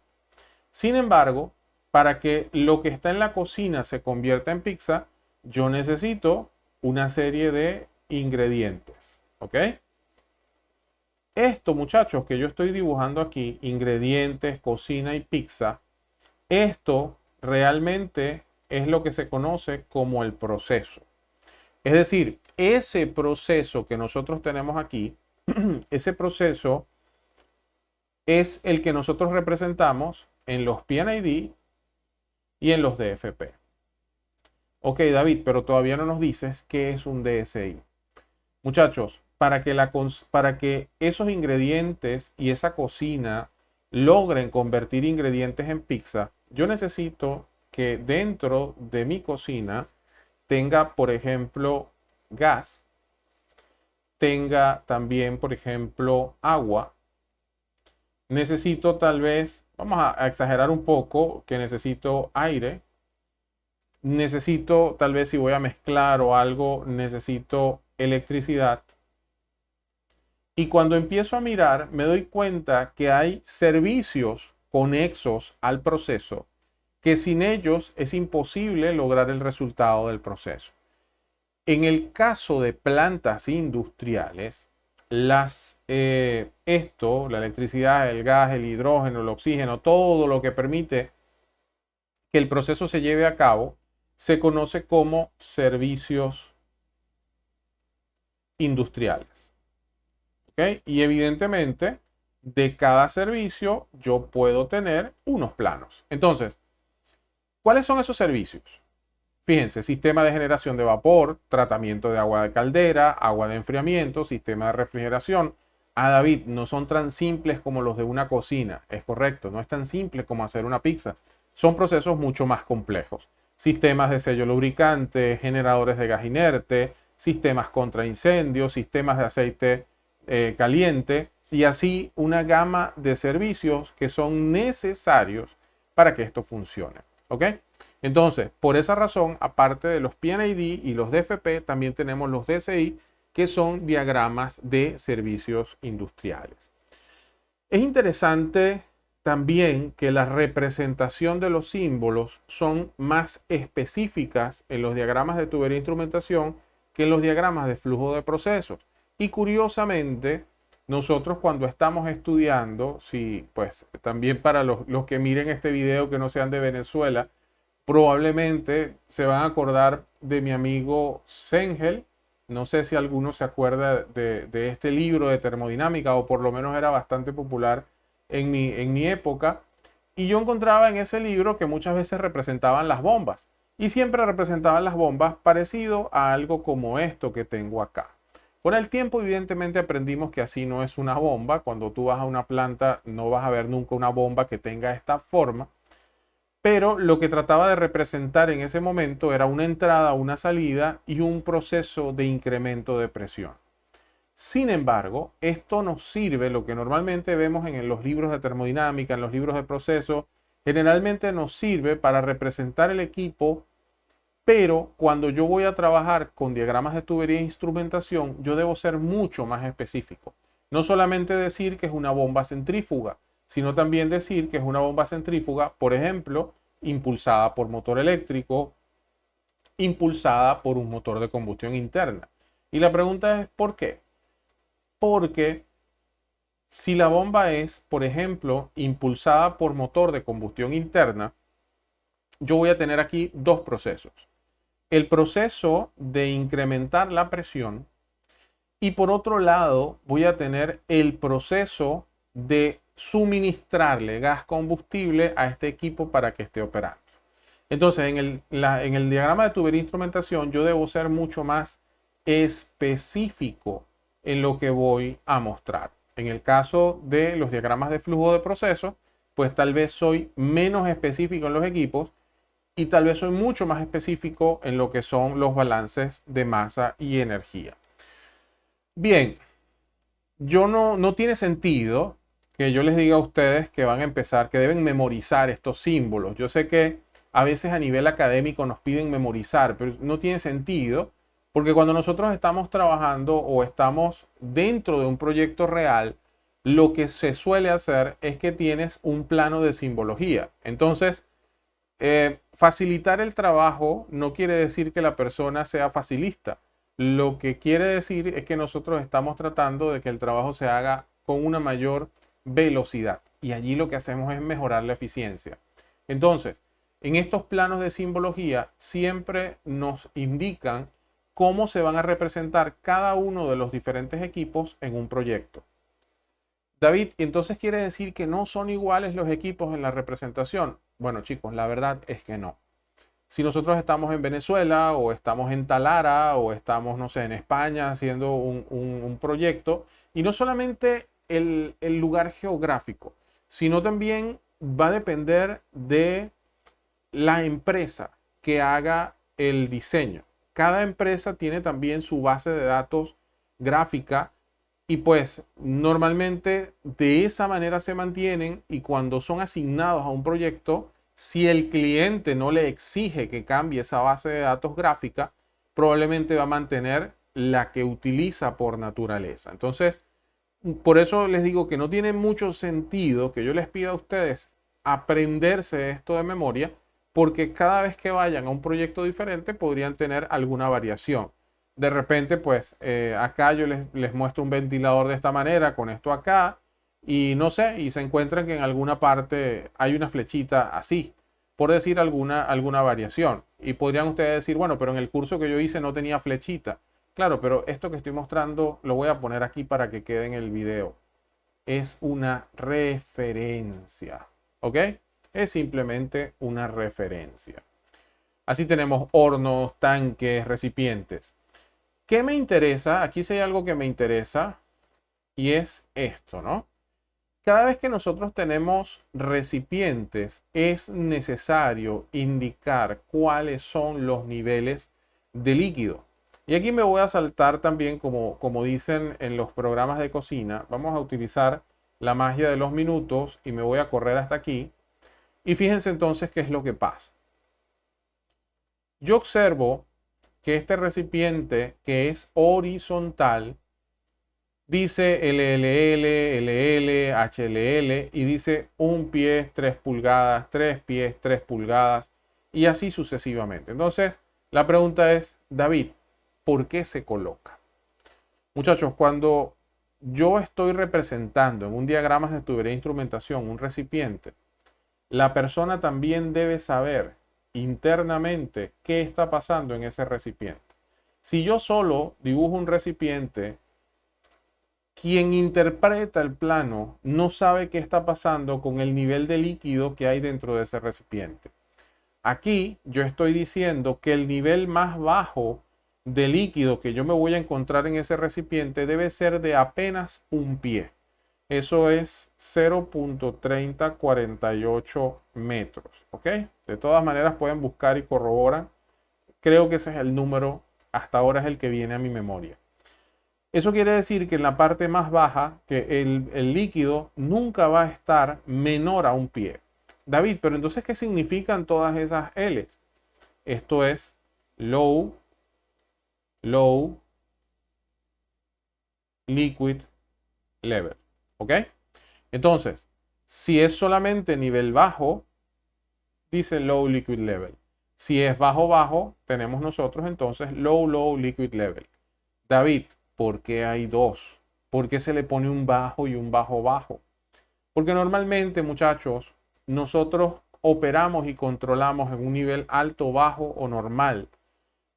[SPEAKER 1] Sin embargo, para que lo que está en la cocina se convierta en pizza, yo necesito una serie de ingredientes. ¿Ok? Esto, muchachos, que yo estoy dibujando aquí, ingredientes, cocina y pizza, esto realmente es lo que se conoce como el proceso. Es decir, ese proceso que nosotros tenemos aquí, ese proceso es el que nosotros representamos en los P&ID y en los DFP. Ok, David, pero todavía no nos dices qué es un DSI. Muchachos, para que esos ingredientes y esa cocina logren convertir ingredientes en pizza, yo necesito que dentro de mi cocina tenga, por ejemplo, gas, tenga también, por ejemplo, agua. Necesito tal vez, vamos a exagerar un poco, que necesito aire. Necesito, tal vez si voy a mezclar o algo, necesito electricidad. Y cuando empiezo a mirar, me doy cuenta que hay servicios conexos al proceso que sin ellos es imposible lograr el resultado del proceso. En el caso de plantas industriales, la electricidad, el gas, el hidrógeno, el oxígeno, todo lo que permite que el proceso se lleve a cabo, se conoce como servicios industriales. ¿Ok? Y evidentemente, de cada servicio yo puedo tener unos planos. Entonces, ¿cuáles son esos servicios? Fíjense, sistema de generación de vapor, tratamiento de agua de caldera, agua de enfriamiento, sistema de refrigeración. Ah, David, no son tan simples como los de una cocina. Es correcto, no es tan simple como hacer una pizza. Son procesos mucho más complejos. Sistemas de sello lubricante, generadores de gas inerte, sistemas contra incendios, sistemas de aceite caliente y así una gama de servicios que son necesarios para que esto funcione. ¿Ok? Entonces, por esa razón, aparte de los P&ID y los DFP, también tenemos los DSI, que son diagramas de servicios industriales. Es interesante también que la representación de los símbolos son más específicas en los diagramas de tubería e instrumentación que en los diagramas de flujo de procesos. Y curiosamente, nosotros cuando estamos estudiando, si pues también para los que miren este video que no sean de Venezuela, probablemente se van a acordar de mi amigo Sengel. No sé si alguno se acuerda de este libro de termodinámica, o por lo menos era bastante popular en mi época. Y yo encontraba en ese libro que muchas veces representaban las bombas. Y siempre representaban las bombas parecido a algo como esto que tengo acá. Con el tiempo, evidentemente, aprendimos que así no es una bomba. Cuando tú vas a una planta, no vas a ver nunca una bomba que tenga esta forma, pero lo que trataba de representar en ese momento era una entrada, una salida y un proceso de incremento de presión. Sin embargo, esto nos sirve, lo que normalmente vemos en los libros de termodinámica, en los libros de proceso, generalmente nos sirve para representar el equipo, pero cuando yo voy a trabajar con diagramas de tubería e instrumentación, yo debo ser mucho más específico. No solamente decir que es una bomba centrífuga, sino también decir que es una bomba centrífuga, por ejemplo, impulsada por motor eléctrico, impulsada por un motor de combustión interna. Y la pregunta es, ¿por qué? Porque si la bomba es, por ejemplo, impulsada por motor de combustión interna, yo voy a tener aquí dos procesos. El proceso de incrementar la presión, y por otro lado voy a tener el proceso de suministrarle gas combustible a este equipo para que esté operando. Entonces, en el diagrama de tubería e instrumentación, yo debo ser mucho más específico en lo que voy a mostrar. En el caso de los diagramas de flujo de proceso, pues tal vez soy menos específico en los equipos y tal vez soy mucho más específico en lo que son los balances de masa y energía. Bien, no tiene sentido que yo les diga a ustedes que van a empezar, que deben memorizar estos símbolos. Yo sé que a veces a nivel académico nos piden memorizar, pero no tiene sentido porque cuando nosotros estamos trabajando o estamos dentro de un proyecto real, lo que se suele hacer es que tienes un plano de simbología. Entonces, facilitar el trabajo no quiere decir que la persona sea facilista. Lo que quiere decir es que nosotros estamos tratando de que el trabajo se haga con una mayor velocidad. Y allí lo que hacemos es mejorar la eficiencia. Entonces, en estos planos de simbología siempre nos indican cómo se van a representar cada uno de los diferentes equipos en un proyecto. David, entonces quiere decir que no son iguales los equipos en la representación. Bueno, chicos, la verdad es que no. Si nosotros estamos en Venezuela o estamos en Talara o estamos, no sé, en España haciendo un proyecto, y no solamente el lugar geográfico, sino también va a depender de la empresa que haga el diseño. Cada empresa tiene también su base de datos gráfica y pues normalmente de esa manera se mantienen, y cuando son asignados a un proyecto, si el cliente no le exige que cambie esa base de datos gráfica, probablemente va a mantener la que utiliza por naturaleza. Entonces, por eso les digo que no tiene mucho sentido que yo les pida a ustedes aprenderse esto de memoria, porque cada vez que vayan a un proyecto diferente podrían tener alguna variación. De repente, pues acá yo les muestro un ventilador de esta manera, con esto acá, y no sé, y se encuentran que en alguna parte hay una flechita así, por decir alguna variación. Y podrían ustedes decir, bueno, pero en el curso que yo hice no tenía flechita. Claro, pero esto que estoy mostrando lo voy a poner aquí para que quede en el video. Es una referencia, ¿ok? Es simplemente una referencia. Así tenemos hornos, tanques, recipientes. ¿Qué me interesa? Aquí sí hay algo que me interesa y es esto, ¿no? Cada vez que nosotros tenemos recipientes, es necesario indicar cuáles son los niveles de líquido. Y aquí me voy a saltar también, como dicen en los programas de cocina, vamos a utilizar la magia de los minutos y me voy a correr hasta aquí. Y fíjense entonces qué es lo que pasa. Yo observo que este recipiente, que es horizontal, Dice LLL, LL, HLL y dice 1 pie, 3 pulgadas, 3 pies, 3 pulgadas y así sucesivamente. Entonces, la pregunta es, David, ¿por qué se coloca? Muchachos, cuando yo estoy representando en un diagrama de tubería de instrumentación un recipiente, la persona también debe saber internamente qué está pasando en ese recipiente. Si yo solo dibujo un recipiente, quien interpreta el plano no sabe qué está pasando con el nivel de líquido que hay dentro de ese recipiente. Aquí yo estoy diciendo que el nivel más bajo de líquido que yo me voy a encontrar en ese recipiente debe ser de apenas 1 pie. Eso es 0.3048 metros. ¿Ok? De todas maneras pueden buscar y corroborar. Creo que ese es el número, hasta ahora es el que viene a mi memoria. Eso quiere decir que en la parte más baja, que el líquido nunca va a estar menor a 1 pie. David, pero entonces, ¿qué significan todas esas L's? Esto es low, low, liquid level. ¿Ok? Entonces, si es solamente nivel bajo, dice low liquid level. Si es bajo, bajo, tenemos nosotros entonces low, low liquid level. David, ¿por qué hay dos? ¿Por qué se le pone un bajo y un bajo bajo? Porque normalmente, muchachos, nosotros operamos y controlamos en un nivel alto, bajo o normal.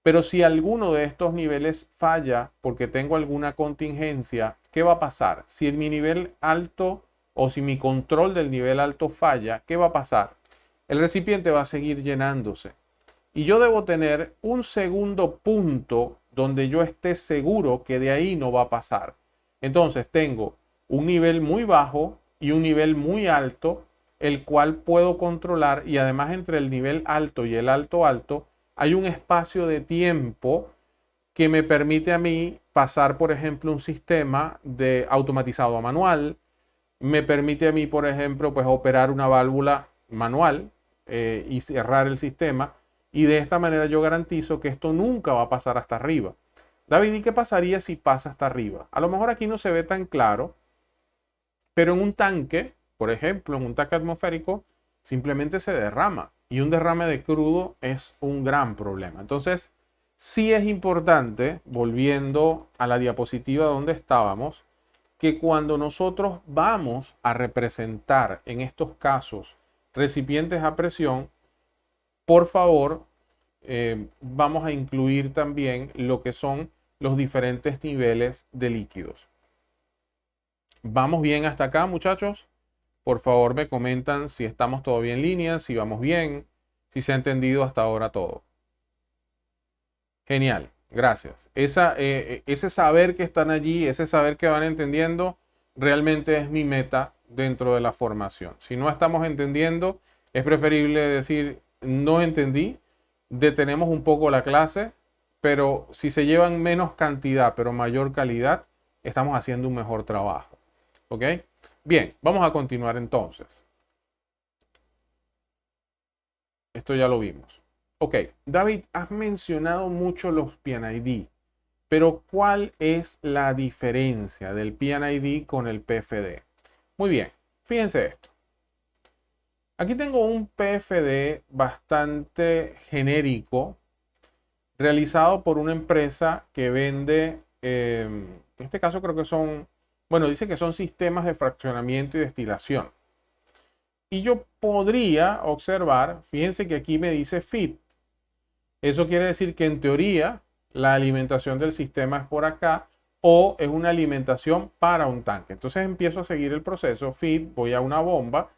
[SPEAKER 1] Pero si alguno de estos niveles falla porque tengo alguna contingencia, ¿qué va a pasar? Si mi nivel alto o si mi control del nivel alto falla, ¿qué va a pasar? El recipiente va a seguir llenándose. Y yo debo tener un segundo punto donde yo esté seguro que de ahí no va a pasar. Entonces tengo un nivel muy bajo y un nivel muy alto, el cual puedo controlar, y además entre el nivel alto y el alto alto hay un espacio de tiempo que me permite a mí pasar, por ejemplo, un sistema de automatizado a manual, me permite a mí, por ejemplo, pues operar una válvula manual y cerrar el sistema. Y de esta manera yo garantizo que esto nunca va a pasar hasta arriba. David, ¿y qué pasaría si pasa hasta arriba? A lo mejor aquí no se ve tan claro, pero en un tanque, por ejemplo, en un tanque atmosférico, simplemente se derrama. Y un derrame de crudo es un gran problema. Entonces, sí es importante, volviendo a la diapositiva donde estábamos, que cuando nosotros vamos a representar en estos casos recipientes a presión, por favor, vamos a incluir también lo que son los diferentes niveles de líquidos. ¿Vamos bien hasta acá, muchachos? Por favor, me comentan si estamos todavía en línea, si vamos bien, si se ha entendido hasta ahora todo. Genial, gracias. Ese saber que están allí, ese saber que van entendiendo, realmente es mi meta dentro de la formación. Si no estamos entendiendo, es preferible decir no entendí, detenemos un poco la clase, pero si se llevan menos cantidad, pero mayor calidad, estamos haciendo un mejor trabajo. ¿Ok? Bien, vamos a continuar entonces. Esto ya lo vimos. Ok, David, has mencionado mucho los PNID. Pero ¿cuál es la diferencia del PNID con el PFD? Muy bien, fíjense esto. Aquí tengo un PFD bastante genérico realizado por una empresa que vende, en este caso creo que son, bueno, dice que son sistemas de fraccionamiento y destilación. Y yo podría observar, fíjense que aquí me dice FIT. Eso quiere decir que en teoría la alimentación del sistema es por acá o es una alimentación para un tanque. Entonces empiezo a seguir el proceso, feed, voy a una bomba.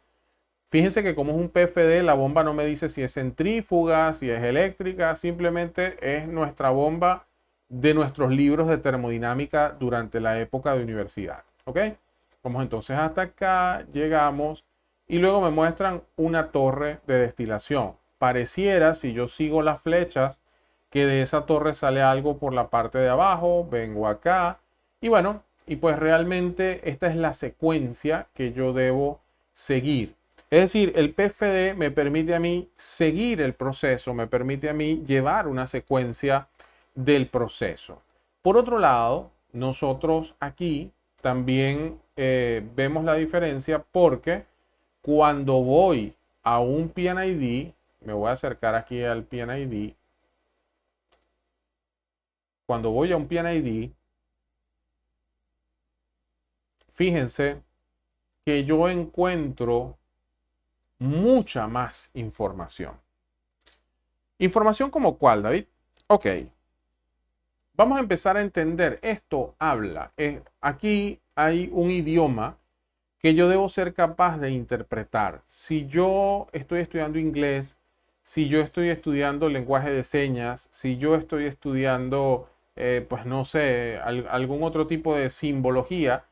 [SPEAKER 1] Fíjense que como es un PFD, la bomba no me dice si es centrífuga, si es eléctrica, simplemente es nuestra bomba de nuestros libros de termodinámica durante la época de universidad. ¿Ok? Vamos entonces hasta acá, llegamos y luego me muestran una torre de destilación. Pareciera, si yo sigo las flechas, que de esa torre sale algo por la parte de abajo, vengo acá y bueno, y pues realmente esta es la secuencia que yo debo seguir. Es decir, el PFD me permite a mí seguir el proceso, me permite a mí llevar una secuencia del proceso. Por otro lado, nosotros aquí también vemos la diferencia porque cuando voy a un PNID, me voy a acercar aquí al PNID. Cuando voy a un PNID, fíjense que yo encuentro mucha más información. ¿Información como cuál, David? Ok, vamos a empezar a entender. Esto habla. Aquí hay un idioma que yo debo ser capaz de interpretar. Si yo estoy estudiando inglés, si yo estoy estudiando lenguaje de señas, si yo estoy estudiando, pues no sé, algún otro tipo de simbología,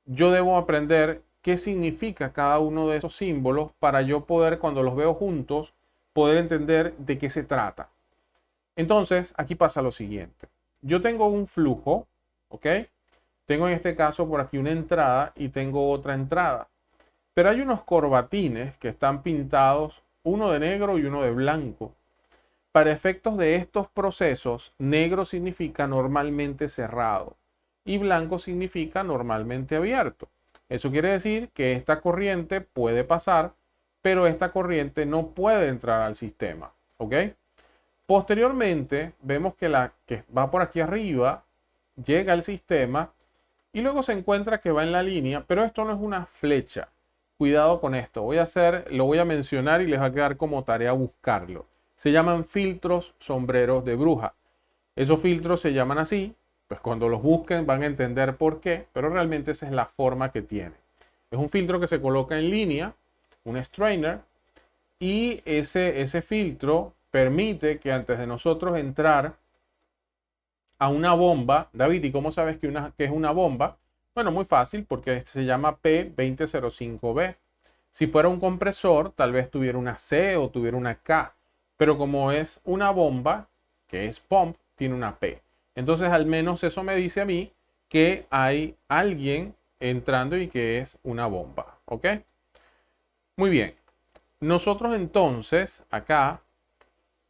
[SPEAKER 1] yo debo aprender qué significa cada uno de esos símbolos para yo poder, cuando los veo juntos, poder entender de qué se trata. Entonces, aquí pasa lo siguiente. Yo tengo un flujo, ¿ok? Tengo en este caso por aquí una entrada y tengo otra entrada. Pero hay unos corbatines que están pintados, uno de negro y uno de blanco. Para efectos de estos procesos, negro significa normalmente cerrado y blanco significa normalmente abierto. Eso quiere decir que esta corriente puede pasar, pero esta corriente no puede entrar al sistema. ¿Ok? Posteriormente, vemos que la que va por aquí arriba llega al sistema y luego se encuentra que va en la línea, pero esto no es una flecha. Cuidado con esto. Lo voy a mencionar y les va a quedar como tarea buscarlo. Se llaman filtros sombreros de bruja. Esos filtros se llaman así, pues cuando los busquen van a entender por qué, pero realmente esa es la forma que tiene. Es un filtro que se coloca en línea, un strainer, y ese filtro permite que antes de nosotros entrar a una bomba, David, ¿y cómo sabes que es una bomba? Bueno, muy fácil, porque se llama P2005B. Si fuera un compresor, tal vez tuviera una C o tuviera una K, pero como es una bomba, que es pump, tiene una P. Entonces, al menos eso me dice a mí que hay alguien entrando y que es una bomba. ¿Ok? Muy bien. Nosotros entonces, acá,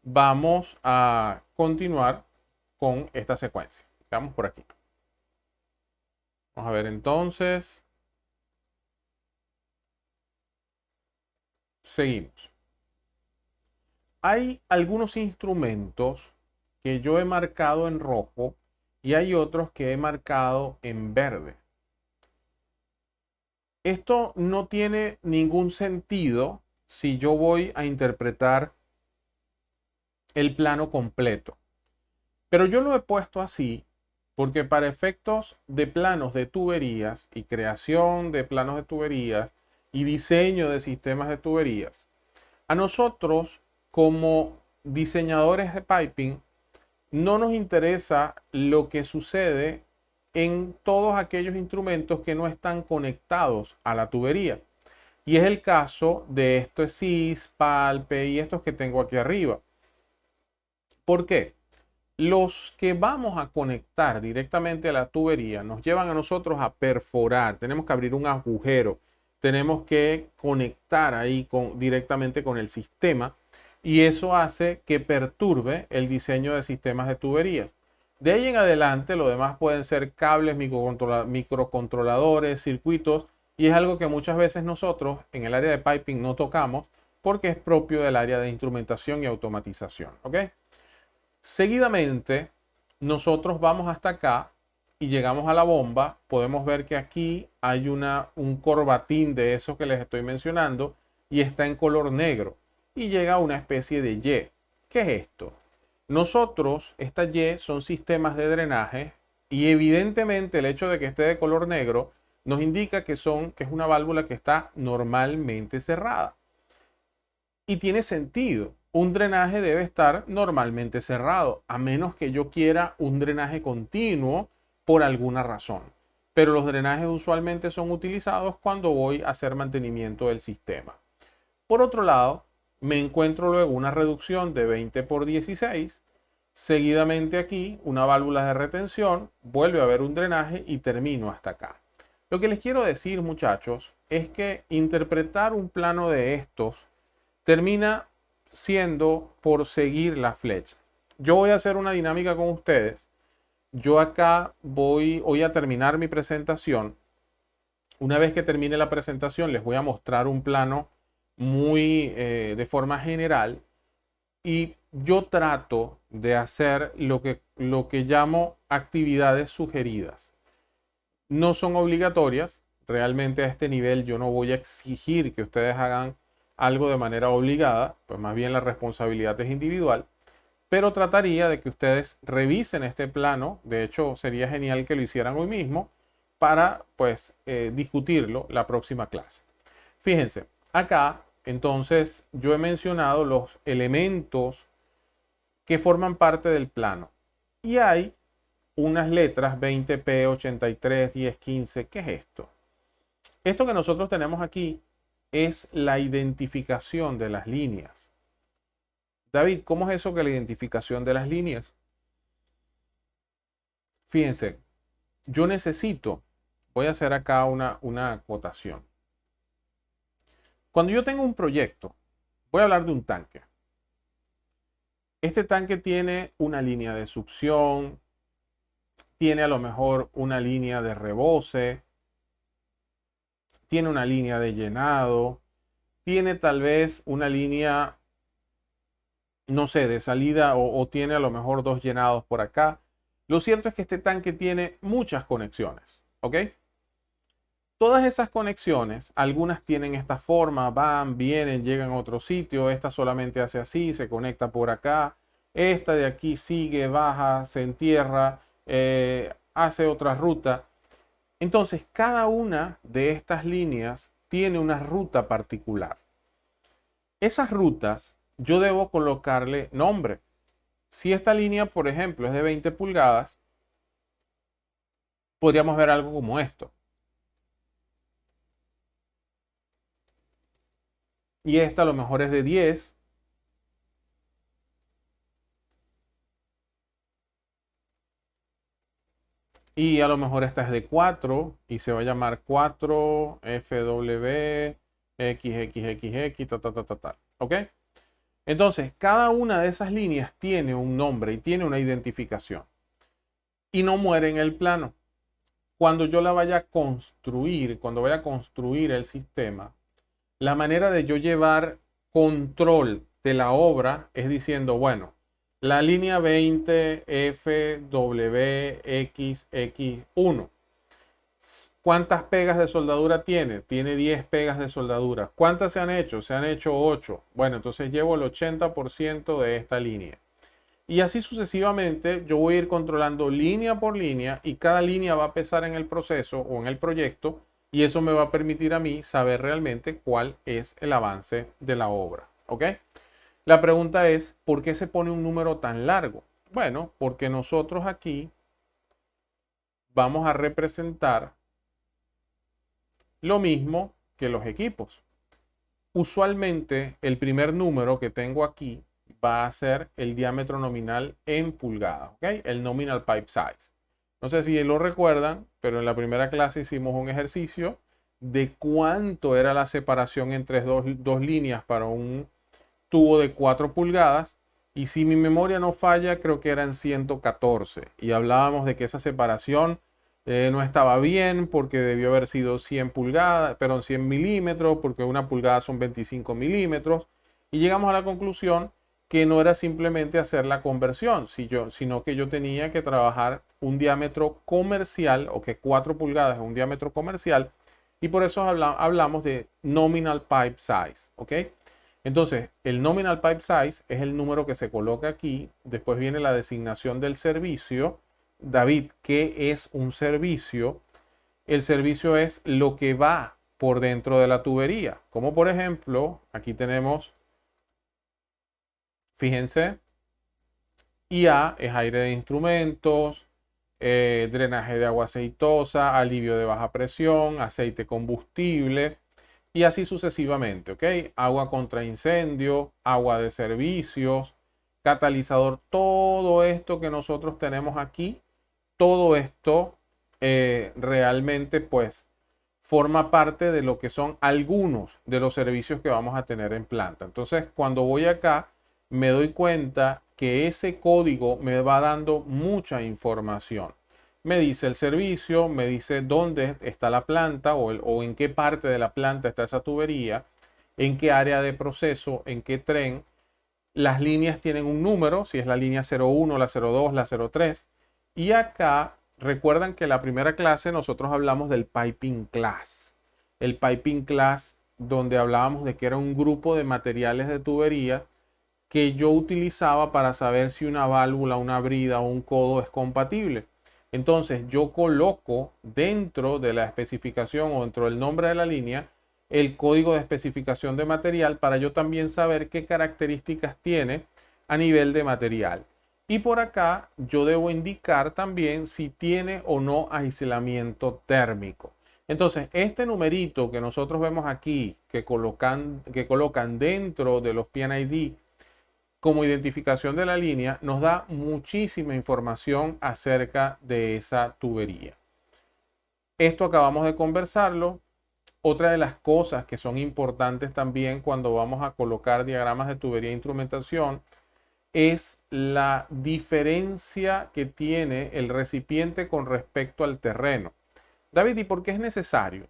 [SPEAKER 1] vamos a continuar con esta secuencia. Vamos por aquí. Vamos a ver entonces. Seguimos. Hay algunos instrumentos que yo he marcado en rojo y hay otros que he marcado en verde. Esto no tiene ningún sentido si yo voy a interpretar el plano completo. Pero yo lo he puesto así porque para efectos de planos de tuberías y creación de planos de tuberías y diseño de sistemas de tuberías, a nosotros como diseñadores de piping no nos interesa lo que sucede en todos aquellos instrumentos que no están conectados a la tubería. Y es el caso de estos SIS, Palpe y estos que tengo aquí arriba. ¿Por qué? Los que vamos a conectar directamente a la tubería nos llevan a nosotros a perforar. Tenemos que abrir un agujero. Tenemos que conectar ahí directamente con el sistema. Y eso hace que perturbe el diseño de sistemas de tuberías. De ahí en adelante, lo demás pueden ser cables, microcontroladores, circuitos. Y es algo que muchas veces nosotros en el área de piping no tocamos porque es propio del área de instrumentación y automatización. ¿Ok? Seguidamente, nosotros vamos hasta acá y llegamos a la bomba. Podemos ver que aquí hay un corbatín de esos que les estoy mencionando y está en color negro. Y llega a una especie de Y. ¿Qué es esto? Nosotros, esta Y son sistemas de drenaje y evidentemente el hecho de que esté de color negro nos indica que es una válvula que está normalmente cerrada. Y tiene sentido. Un drenaje debe estar normalmente cerrado, a menos que yo quiera un drenaje continuo por alguna razón. Pero los drenajes usualmente son utilizados cuando voy a hacer mantenimiento del sistema. Por otro lado, me encuentro luego una reducción de 20 por 16. Seguidamente aquí, una válvula de retención, vuelve a haber un drenaje y termino hasta acá. Lo que les quiero decir, muchachos, es que interpretar un plano de estos termina siendo por seguir la flecha. Yo voy a hacer una dinámica con ustedes yo acá voy a terminar mi presentación. Una vez que termine la presentación, les voy a mostrar un plano muy de forma general y yo trato de hacer lo que llamo actividades sugeridas. No son obligatorias. Realmente a este nivel yo no voy a exigir que ustedes hagan algo de manera obligada, pues más bien la responsabilidad es individual, pero trataría de que ustedes revisen este plano. De hecho, sería genial que lo hicieran hoy mismo para pues discutirlo la próxima clase. Fíjense, acá entonces yo he mencionado los elementos que forman parte del plano y hay unas letras 20P, 83, 10, 15. ¿Qué es esto? Esto que nosotros tenemos aquí es la identificación de las líneas. David, ¿cómo es eso que la identificación de las líneas? Fíjense, yo necesito, voy a hacer acá una acotación. Cuando yo tengo un proyecto, voy a hablar de un tanque. Este tanque tiene una línea de succión, tiene a lo mejor una línea de rebose, tiene una línea de llenado, tiene tal vez una línea, no sé, de salida o tiene a lo mejor dos llenados por acá. Lo cierto es que este tanque tiene muchas conexiones, ¿ok? Todas esas conexiones, algunas tienen esta forma, van, vienen, llegan a otro sitio, esta solamente hace así, se conecta por acá, esta de aquí sigue, baja, se entierra, hace otra ruta. Entonces, cada una de estas líneas tiene una ruta particular. Esas rutas yo debo colocarle nombre. Si esta línea, por ejemplo, es de 20 pulgadas, podríamos ver algo como esto. Y esta a lo mejor es de 10. Y a lo mejor esta es de 4 y se va a llamar 4 FW XXXX, ta, ta, ta, ta, ta. ¿Ok? Entonces, cada una de esas líneas tiene un nombre y tiene una identificación. Y no muere en el plano. Cuando yo la vaya a construir, cuando vaya a construir el sistema, la manera de yo llevar control de la obra es diciendo, bueno, la línea 20 FWXX1. ¿Cuántas pegas de soldadura tiene? Tiene 10 pegas de soldadura. ¿Cuántas se han hecho? Se han hecho 8. Bueno, entonces llevo el 80% de esta línea. Y así sucesivamente yo voy a ir controlando línea por línea y cada línea va a pesar en el proceso o en el proyecto y eso me va a permitir a mí saber realmente cuál es el avance de la obra. ¿Ok? La pregunta es, ¿por qué se pone un número tan largo? Bueno, porque nosotros aquí vamos a representar lo mismo que los equipos. Usualmente el primer número que tengo aquí va a ser el diámetro nominal en pulgadas, ¿ok? El nominal pipe size. No sé si lo recuerdan, pero en la primera clase hicimos un ejercicio de cuánto era la separación entre dos líneas para un tubo de 4 pulgadas. Y si mi memoria no falla, creo que eran 114. Y hablábamos de que esa separación no estaba bien porque debió haber sido 100 pulgadas, perdón, 100 milímetros, porque una pulgada son 25 milímetros. Y llegamos a la conclusión que no era simplemente hacer la conversión, sino que yo tenía que trabajar un diámetro comercial, o que 4 pulgadas es un diámetro comercial, y por eso hablamos de nominal pipe size, ¿ok? Entonces, el nominal pipe size es el número que se coloca aquí, después viene la designación del servicio. David, ¿qué es un servicio? El servicio es lo que va por dentro de la tubería, como por ejemplo, aquí tenemos, fíjense, IA es aire de instrumentos, drenaje de agua aceitosa, alivio de baja presión, aceite combustible y así sucesivamente, ¿ok? Agua contra incendio, agua de servicios, catalizador, todo esto que nosotros tenemos aquí, todo esto realmente pues forma parte de lo que son algunos de los servicios que vamos a tener en planta. Entonces, cuando voy acá, me doy cuenta que ese código me va dando mucha información. Me dice el servicio, me dice dónde está la planta o en qué parte de la planta está esa tubería, en qué área de proceso, en qué tren. Las líneas tienen un número, si es la línea 01, la 02, la 03. Y acá recuerdan que en la primera clase nosotros hablamos del piping class. El piping class donde hablábamos de que era un grupo de materiales de tubería que yo utilizaba para saber si una válvula, una brida o un codo es compatible. Entonces yo coloco dentro de la especificación o dentro del nombre de la línea el código de especificación de material para yo también saber qué características tiene a nivel de material. Y por acá yo debo indicar también si tiene o no aislamiento térmico. Entonces, este numerito que nosotros vemos aquí, que colocan dentro de los PNID como identificación de la línea, nos da muchísima información acerca de esa tubería. Esto acabamos de conversarlo. Otra de las cosas que son importantes también cuando vamos a colocar diagramas de tubería e instrumentación es la diferencia que tiene el recipiente con respecto al terreno. David, ¿y por qué es necesario?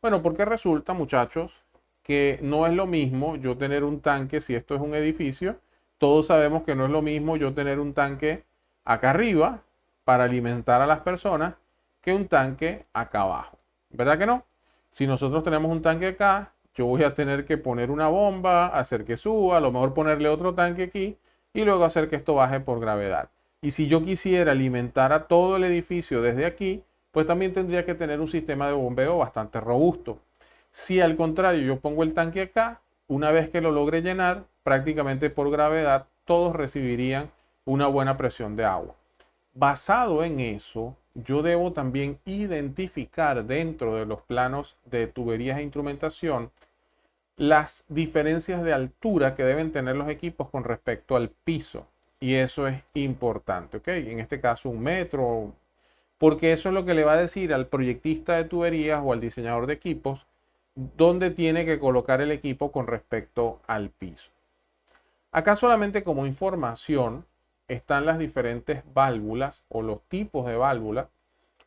[SPEAKER 1] Bueno, porque resulta, muchachos, que no es lo mismo yo tener un tanque si esto es un edificio. Todos sabemos que no es lo mismo yo tener un tanque acá arriba para alimentar a las personas que un tanque acá abajo. ¿Verdad que no? Si nosotros tenemos un tanque acá, yo voy a tener que poner una bomba, hacer que suba, a lo mejor ponerle otro tanque aquí y luego hacer que esto baje por gravedad. Y si yo quisiera alimentar a todo el edificio desde aquí, pues también tendría que tener un sistema de bombeo bastante robusto. Si al contrario yo pongo el tanque acá, una vez que lo logre llenar, prácticamente por gravedad, todos recibirían una buena presión de agua. Basado en eso, yo debo también identificar dentro de los planos de tuberías e instrumentación las diferencias de altura que deben tener los equipos con respecto al piso. Y eso es importante, ¿ok? En este caso 1 metro, porque eso es lo que le va a decir al proyectista de tuberías o al diseñador de equipos dónde tiene que colocar el equipo con respecto al piso. Acá solamente como información están las diferentes válvulas o los tipos de válvulas.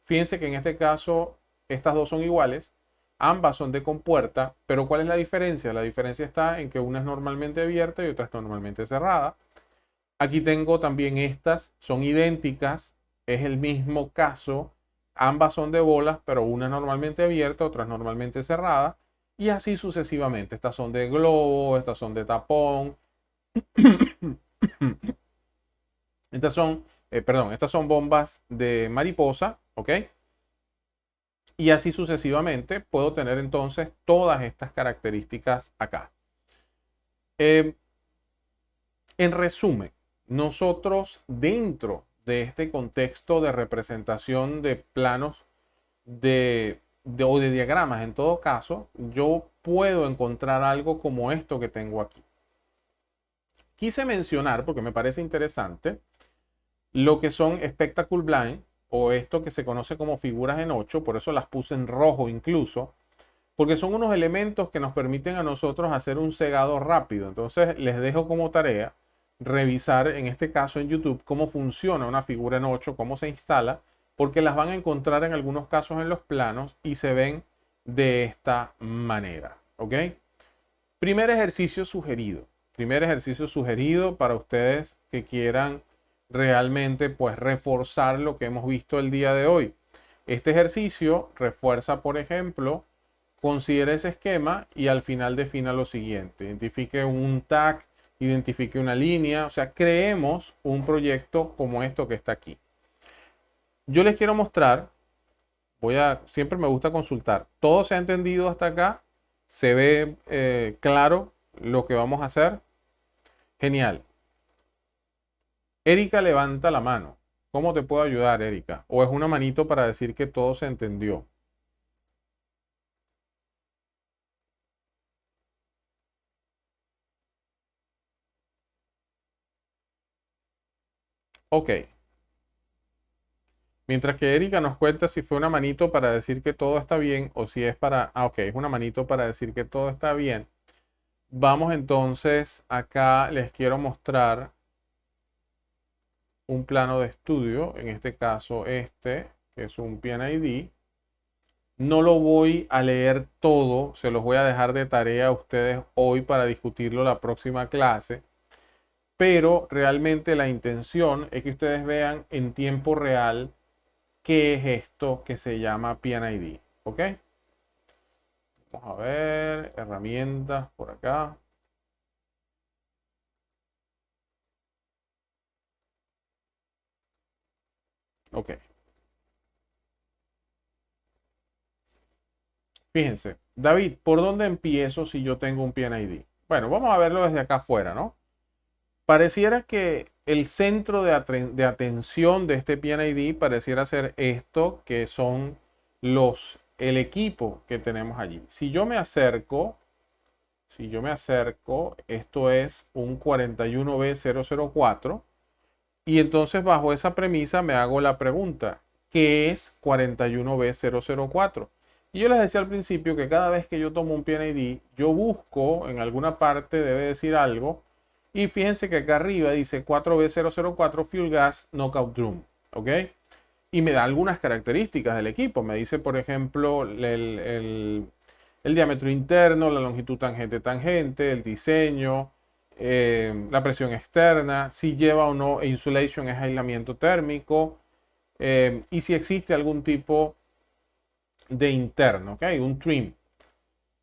[SPEAKER 1] Fíjense que en este caso estas dos son iguales, ambas son de compuerta, pero ¿cuál es la diferencia? La diferencia está en que una es normalmente abierta y otra es normalmente cerrada. Aquí tengo también estas, son idénticas, es el mismo caso, ambas son de bolas, pero una es normalmente abierta, otra es normalmente cerrada, y así sucesivamente. Estas son de globo, estas son de tapón, estas son bombas de mariposa, ¿ok? Y así sucesivamente puedo tener entonces todas estas características acá. Eh, en resumen, nosotros dentro de este contexto de representación de planos o de diagramas, en todo caso, yo puedo encontrar algo como esto que tengo aquí. Quise mencionar, porque me parece interesante, lo que son spectacle blind o esto que se conoce como figuras en 8, por eso las puse en rojo incluso, porque son unos elementos que nos permiten a nosotros hacer un cegado rápido. Entonces les dejo como tarea revisar en este caso en YouTube cómo funciona una figura en 8, cómo se instala, porque las van a encontrar en algunos casos en los planos y se ven de esta manera. ¿Ok? Primer ejercicio sugerido. Primer ejercicio sugerido para ustedes que quieran realmente pues reforzar lo que hemos visto el día de hoy. Este ejercicio refuerza, por ejemplo, considere ese esquema y al final defina lo siguiente. Identifique un tag, identifique una línea, o sea, creemos un proyecto como esto que está aquí. Yo les quiero mostrar, siempre me gusta consultar. ¿Todo se ha entendido hasta acá? ¿Se ve claro lo que vamos a hacer? Genial. Erika levanta la mano. ¿Cómo te puedo ayudar, Erika? ¿O es una manito para decir que todo se entendió? Ok. Mientras que Erika nos cuenta si fue una manito para decir que todo está bien o si es para... Ah, ok, es una manito para decir que todo está bien. Vamos entonces, acá les quiero mostrar un plano de estudio, en este caso este, que es un PNID. No lo voy a leer todo, se los voy a dejar de tarea a ustedes hoy para discutirlo la próxima clase, pero realmente la intención es que ustedes vean en tiempo real qué es esto que se llama PNID, ¿ok? Vamos a ver, herramientas por acá. Ok, fíjense, David, ¿por dónde empiezo si yo tengo un PNID? Bueno, vamos a verlo desde acá afuera, ¿no? Pareciera que el centro de atención de este PNID pareciera ser esto, que son el equipo que tenemos allí. Si yo me acerco, esto es un 41B004 y entonces bajo esa premisa me hago la pregunta, ¿qué es 41B004? Y yo les decía al principio que cada vez que yo tomo un PNID, yo busco en alguna parte, debe decir algo, y fíjense que acá arriba dice 4B004 Fuel Gas Knockout Drum, ¿ok? Y me da algunas características del equipo. Me dice, por ejemplo, el diámetro interno, la longitud tangente-tangente, el diseño, la presión externa, si lleva o no insulation, es aislamiento térmico, y si existe algún tipo de interno, ¿ok? Un trim.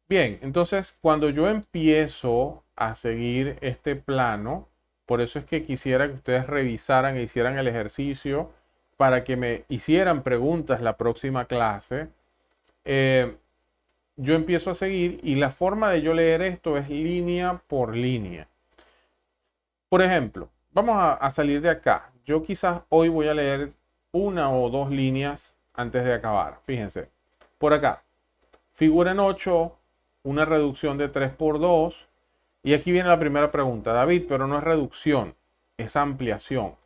[SPEAKER 1] Bien, entonces cuando yo empiezo a seguir este plano, por eso es que quisiera que ustedes revisaran e hicieran el ejercicio para que me hicieran preguntas la próxima clase. Eh, yo empiezo a seguir y la forma de yo leer esto es línea por línea. Por ejemplo, vamos a salir de acá. Yo quizás hoy voy a leer una o dos líneas antes de acabar. Fíjense, por acá, figura en 8, una reducción de 3 por 2. Y aquí viene la primera pregunta, David, pero no es reducción, es ampliación.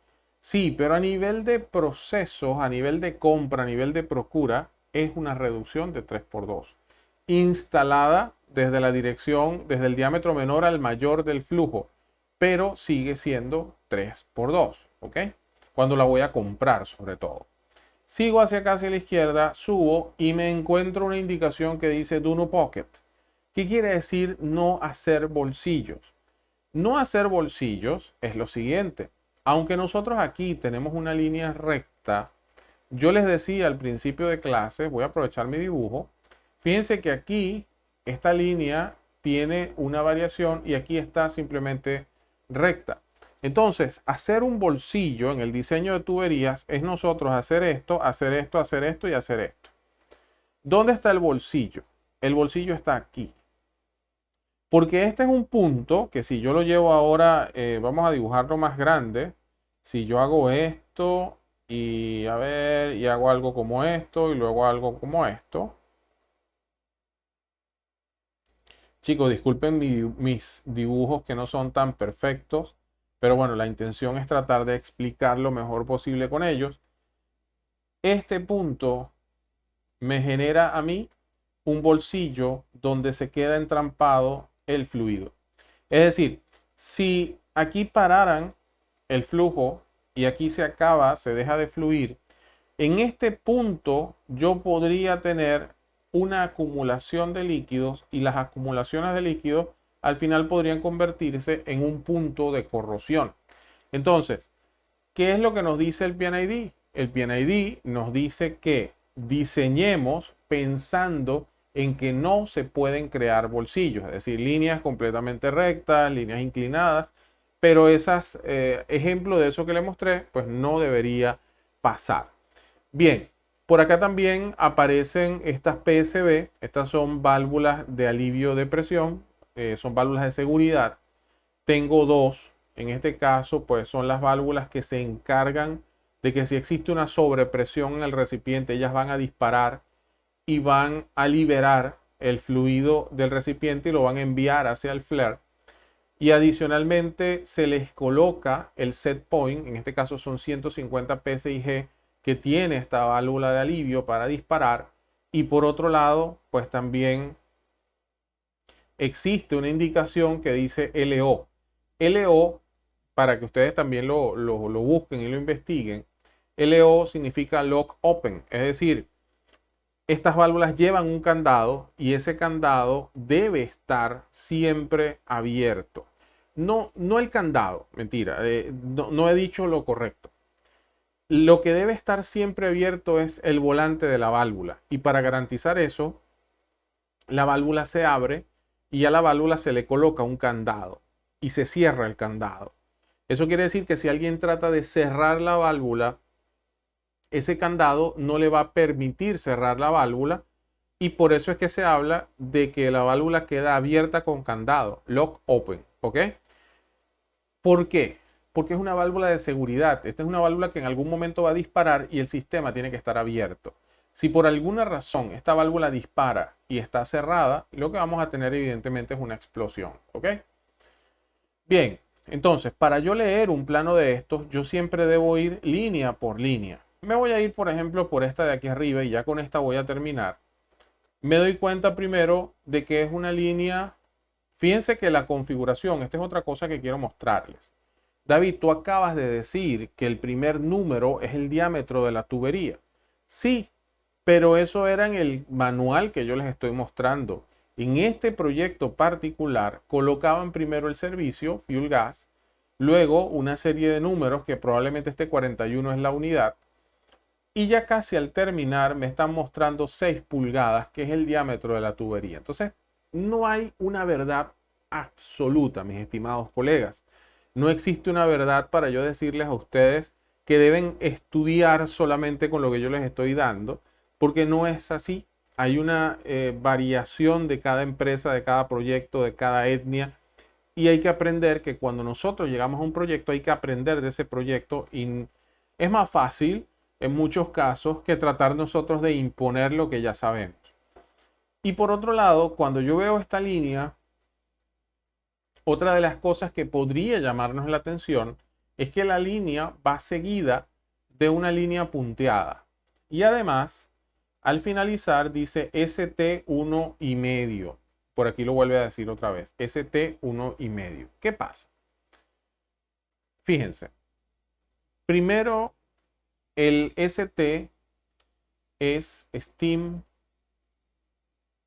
[SPEAKER 1] Sí, pero a nivel de procesos, a nivel de compra, a nivel de procura, es una reducción de 3 por 2 instalada desde la dirección, desde el diámetro menor al mayor del flujo, pero sigue siendo 3 por 2, ¿ok? Cuando la voy a comprar sobre todo. Sigo hacia acá, hacia la izquierda, subo y me encuentro una indicación que dice Do No Pocket. ¿Qué quiere decir no hacer bolsillos? No hacer bolsillos es lo siguiente. Aunque nosotros aquí tenemos una línea recta, yo les decía al principio de clase, voy a aprovechar mi dibujo. Fíjense que aquí esta línea tiene una variación y aquí está simplemente recta. Entonces, hacer un bolsillo en el diseño de tuberías es nosotros hacer esto, hacer esto, hacer esto y hacer esto. ¿Dónde está el bolsillo? El bolsillo está aquí. Porque este es un punto que si yo lo llevo ahora, vamos a dibujarlo más grande. Si yo hago esto y a ver, y hago algo como esto y luego algo como esto. Chicos, disculpen mis dibujos que no son tan perfectos, pero bueno, la intención es tratar de explicar lo mejor posible con ellos. Este punto me genera a mí un bolsillo donde se queda entrampado el fluido. Es decir, si aquí pararan el flujo y aquí se acaba, se deja de fluir, en este punto yo podría tener una acumulación de líquidos y las acumulaciones de líquidos al final podrían convertirse en un punto de corrosión. Entonces, ¿qué es lo que nos dice el PNID? El PNID nos dice que diseñemos pensando en que no se pueden crear bolsillos, es decir, líneas completamente rectas, líneas inclinadas, pero esos ejemplos de eso que le mostré, pues no debería pasar. Bien, por acá también aparecen estas PSB, estas son válvulas de alivio de presión, son válvulas de seguridad. Tengo dos, en este caso pues son las válvulas que se encargan de que si existe una sobrepresión en el recipiente, ellas van a disparar y van a liberar el fluido del recipiente y lo van a enviar hacia el flare. Y adicionalmente se les coloca el set point, en este caso son 150 psi que tiene esta válvula de alivio para disparar. Y por otro lado, pues también existe una indicación que dice LO. LO, para que ustedes también lo busquen y lo investiguen, LO significa lock open, es decir, estas válvulas llevan un candado y ese candado debe estar siempre abierto. No, no el candado, mentira, no he dicho lo correcto. Lo que debe estar siempre abierto es el volante de la válvula. Y para garantizar eso, la válvula se abre y a la válvula se le coloca un candado y se cierra el candado. Eso quiere decir que si alguien trata de cerrar la válvula, ese candado no le va a permitir cerrar la válvula y por eso es que se habla de que la válvula queda abierta con candado, lock open, ¿ok? ¿Por qué? Porque es una válvula de seguridad. Esta es una válvula que en algún momento va a disparar y el sistema tiene que estar abierto. Si por alguna razón esta válvula dispara y está cerrada, lo que vamos a tener evidentemente es una explosión, ¿ok? Bien, entonces para yo leer un plano de estos, yo siempre debo ir línea por línea. Me voy a ir, por ejemplo, por esta de aquí arriba y ya con esta voy a terminar. Me doy cuenta primero de que es una línea. Fíjense que la configuración, esta es otra cosa que quiero mostrarles. David, tú acabas de decir que el primer número es el diámetro de la tubería. Sí, pero eso era en el manual que yo les estoy mostrando. En este proyecto particular colocaban primero el servicio, fuel gas, luego una serie de números que probablemente este 41 es la unidad, y ya casi al terminar me están mostrando 6 pulgadas, que es el diámetro de la tubería. Entonces, no hay una verdad absoluta, mis estimados colegas. No existe una verdad para yo decirles a ustedes que deben estudiar solamente con lo que yo les estoy dando, porque no es así. Hay una variación de cada empresa, de cada proyecto, de cada etnia, y hay que aprender que cuando nosotros llegamos a un proyecto hay que aprender de ese proyecto y es más fácil en muchos casos que tratar nosotros de imponer lo que ya sabemos. Y por otro lado, cuando yo veo esta línea, otra de las cosas que podría llamarnos la atención es que la línea va seguida de una línea punteada. Y además, al finalizar dice ST1 y medio. Por aquí lo vuelve a decir otra vez, ST1 y medio. ¿Qué pasa? Fíjense. Primero, el ST es Steam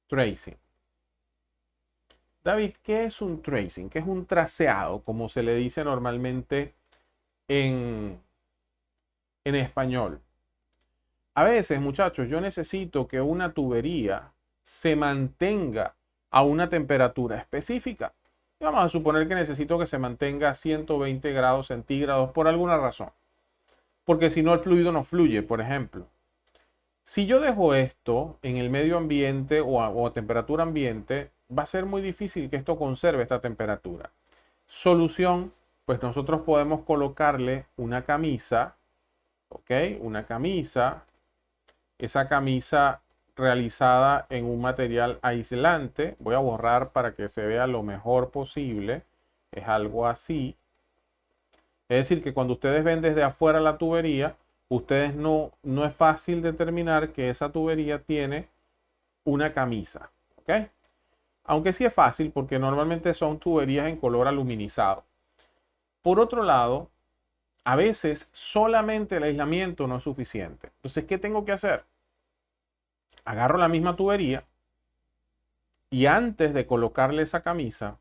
[SPEAKER 1] Tracing. David, ¿qué es un tracing? ¿Qué es un traceado, como se le dice normalmente en, en español? A veces, muchachos, yo necesito que una tubería se mantenga a una temperatura específica. Y vamos a suponer que necesito que se mantenga a 120 grados centígrados por alguna razón. Porque si no, el fluido no fluye, por ejemplo. Si yo dejo esto en el medio ambiente o a temperatura ambiente, va a ser muy difícil que esto conserve esta temperatura. Solución, pues nosotros podemos colocarle una camisa, ¿ok? Una camisa, esa camisa realizada en un material aislante. Voy a borrar para que se vea lo mejor posible. Es algo así. Es decir, que cuando ustedes ven desde afuera la tubería, ustedes no es fácil determinar que esa tubería tiene una camisa, ¿ok? Aunque sí es fácil porque normalmente son tuberías en color aluminizado. Por otro lado, a veces solamente el aislamiento no es suficiente. Entonces, ¿qué tengo que hacer? Agarro la misma tubería y antes de colocarle esa camisa,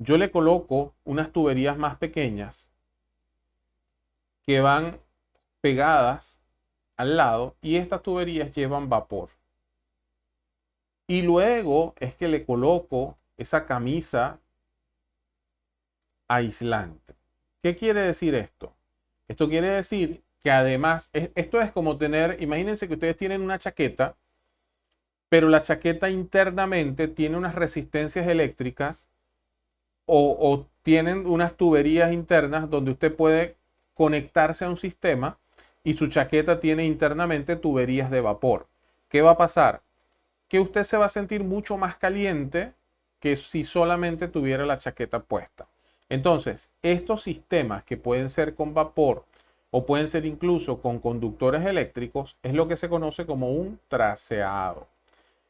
[SPEAKER 1] yo le coloco unas tuberías más pequeñas que van pegadas al lado y estas tuberías llevan vapor. Y luego es que le coloco esa camisa aislante. ¿Qué quiere decir esto? Esto quiere decir que además, esto es como tener, imagínense que ustedes tienen una chaqueta, pero la chaqueta internamente tiene unas resistencias eléctricas o tienen unas tuberías internas donde usted puede conectarse a un sistema y su chaqueta tiene internamente tuberías de vapor. ¿Qué va a pasar? Que usted se va a sentir mucho más caliente que si solamente tuviera la chaqueta puesta. Entonces, estos sistemas que pueden ser con vapor o pueden ser incluso con conductores eléctricos es lo que se conoce como un traseado.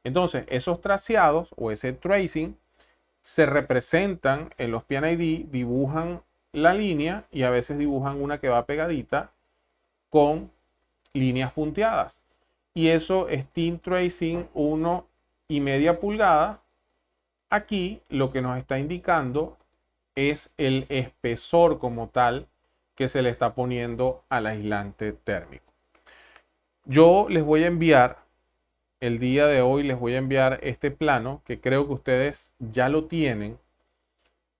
[SPEAKER 1] Entonces, esos traceados o ese tracing se representan en los PNID, dibujan la línea y a veces dibujan una que va pegadita con líneas punteadas. Y eso es Thin Tracing 1,5 pulgadas. Aquí lo que nos está indicando es el espesor como tal que se le está poniendo al aislante térmico. Yo les voy a enviar, el día de hoy les voy a enviar este plano que creo que ustedes ya lo tienen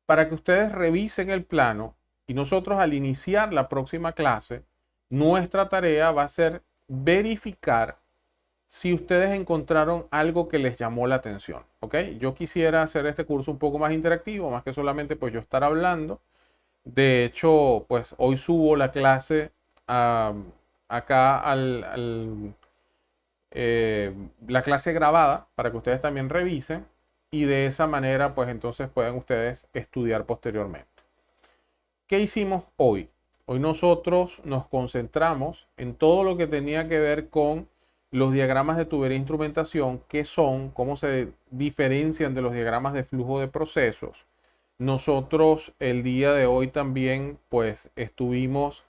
[SPEAKER 1] para que ustedes revisen el plano y nosotros al iniciar la próxima clase, nuestra tarea va a ser verificar si ustedes encontraron algo que les llamó la atención, ¿ok? Yo quisiera hacer este curso un poco más interactivo, más que solamente pues yo estar hablando. De hecho, pues hoy subo la clase acá la clase grabada para que ustedes también revisen y de esa manera pues entonces pueden ustedes estudiar posteriormente. ¿Qué hicimos hoy? Hoy nosotros nos concentramos en todo lo que tenía que ver con los diagramas de tubería e instrumentación, qué son, cómo se diferencian de los diagramas de flujo de procesos. Nosotros el día de hoy también pues estuvimos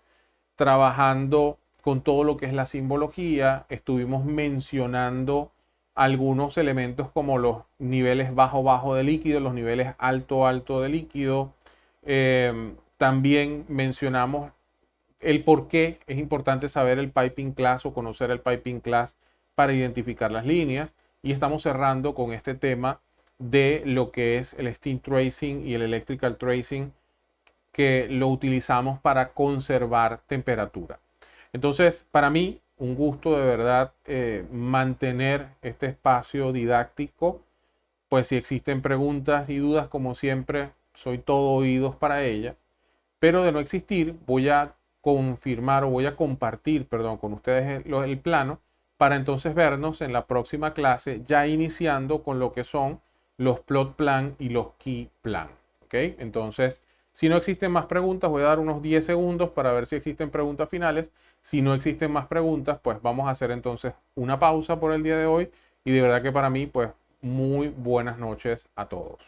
[SPEAKER 1] trabajando con todo lo que es la simbología, estuvimos mencionando algunos elementos como los niveles bajo-bajo de líquido, los niveles alto-alto de líquido. También mencionamos el por qué es importante saber el piping class o conocer el piping class para identificar las líneas. Y estamos cerrando con este tema de lo que es el steam tracing y el electrical tracing, que lo utilizamos para conservar temperatura. Entonces, para mí, un gusto de verdad mantener este espacio didáctico. Pues si existen preguntas y dudas, como siempre, soy todo oídos para ellas. Pero de no existir, voy a confirmar o voy a compartir, perdón, con ustedes el plano para entonces vernos en la próxima clase, ya iniciando con lo que son los plot plan y los key plan. ¿Ok? Entonces, si no existen más preguntas, voy a dar unos 10 segundos para ver si existen preguntas finales. Si no existen más preguntas, pues vamos a hacer entonces una pausa por el día de hoy. Y de verdad que para mí, pues muy buenas noches a todos.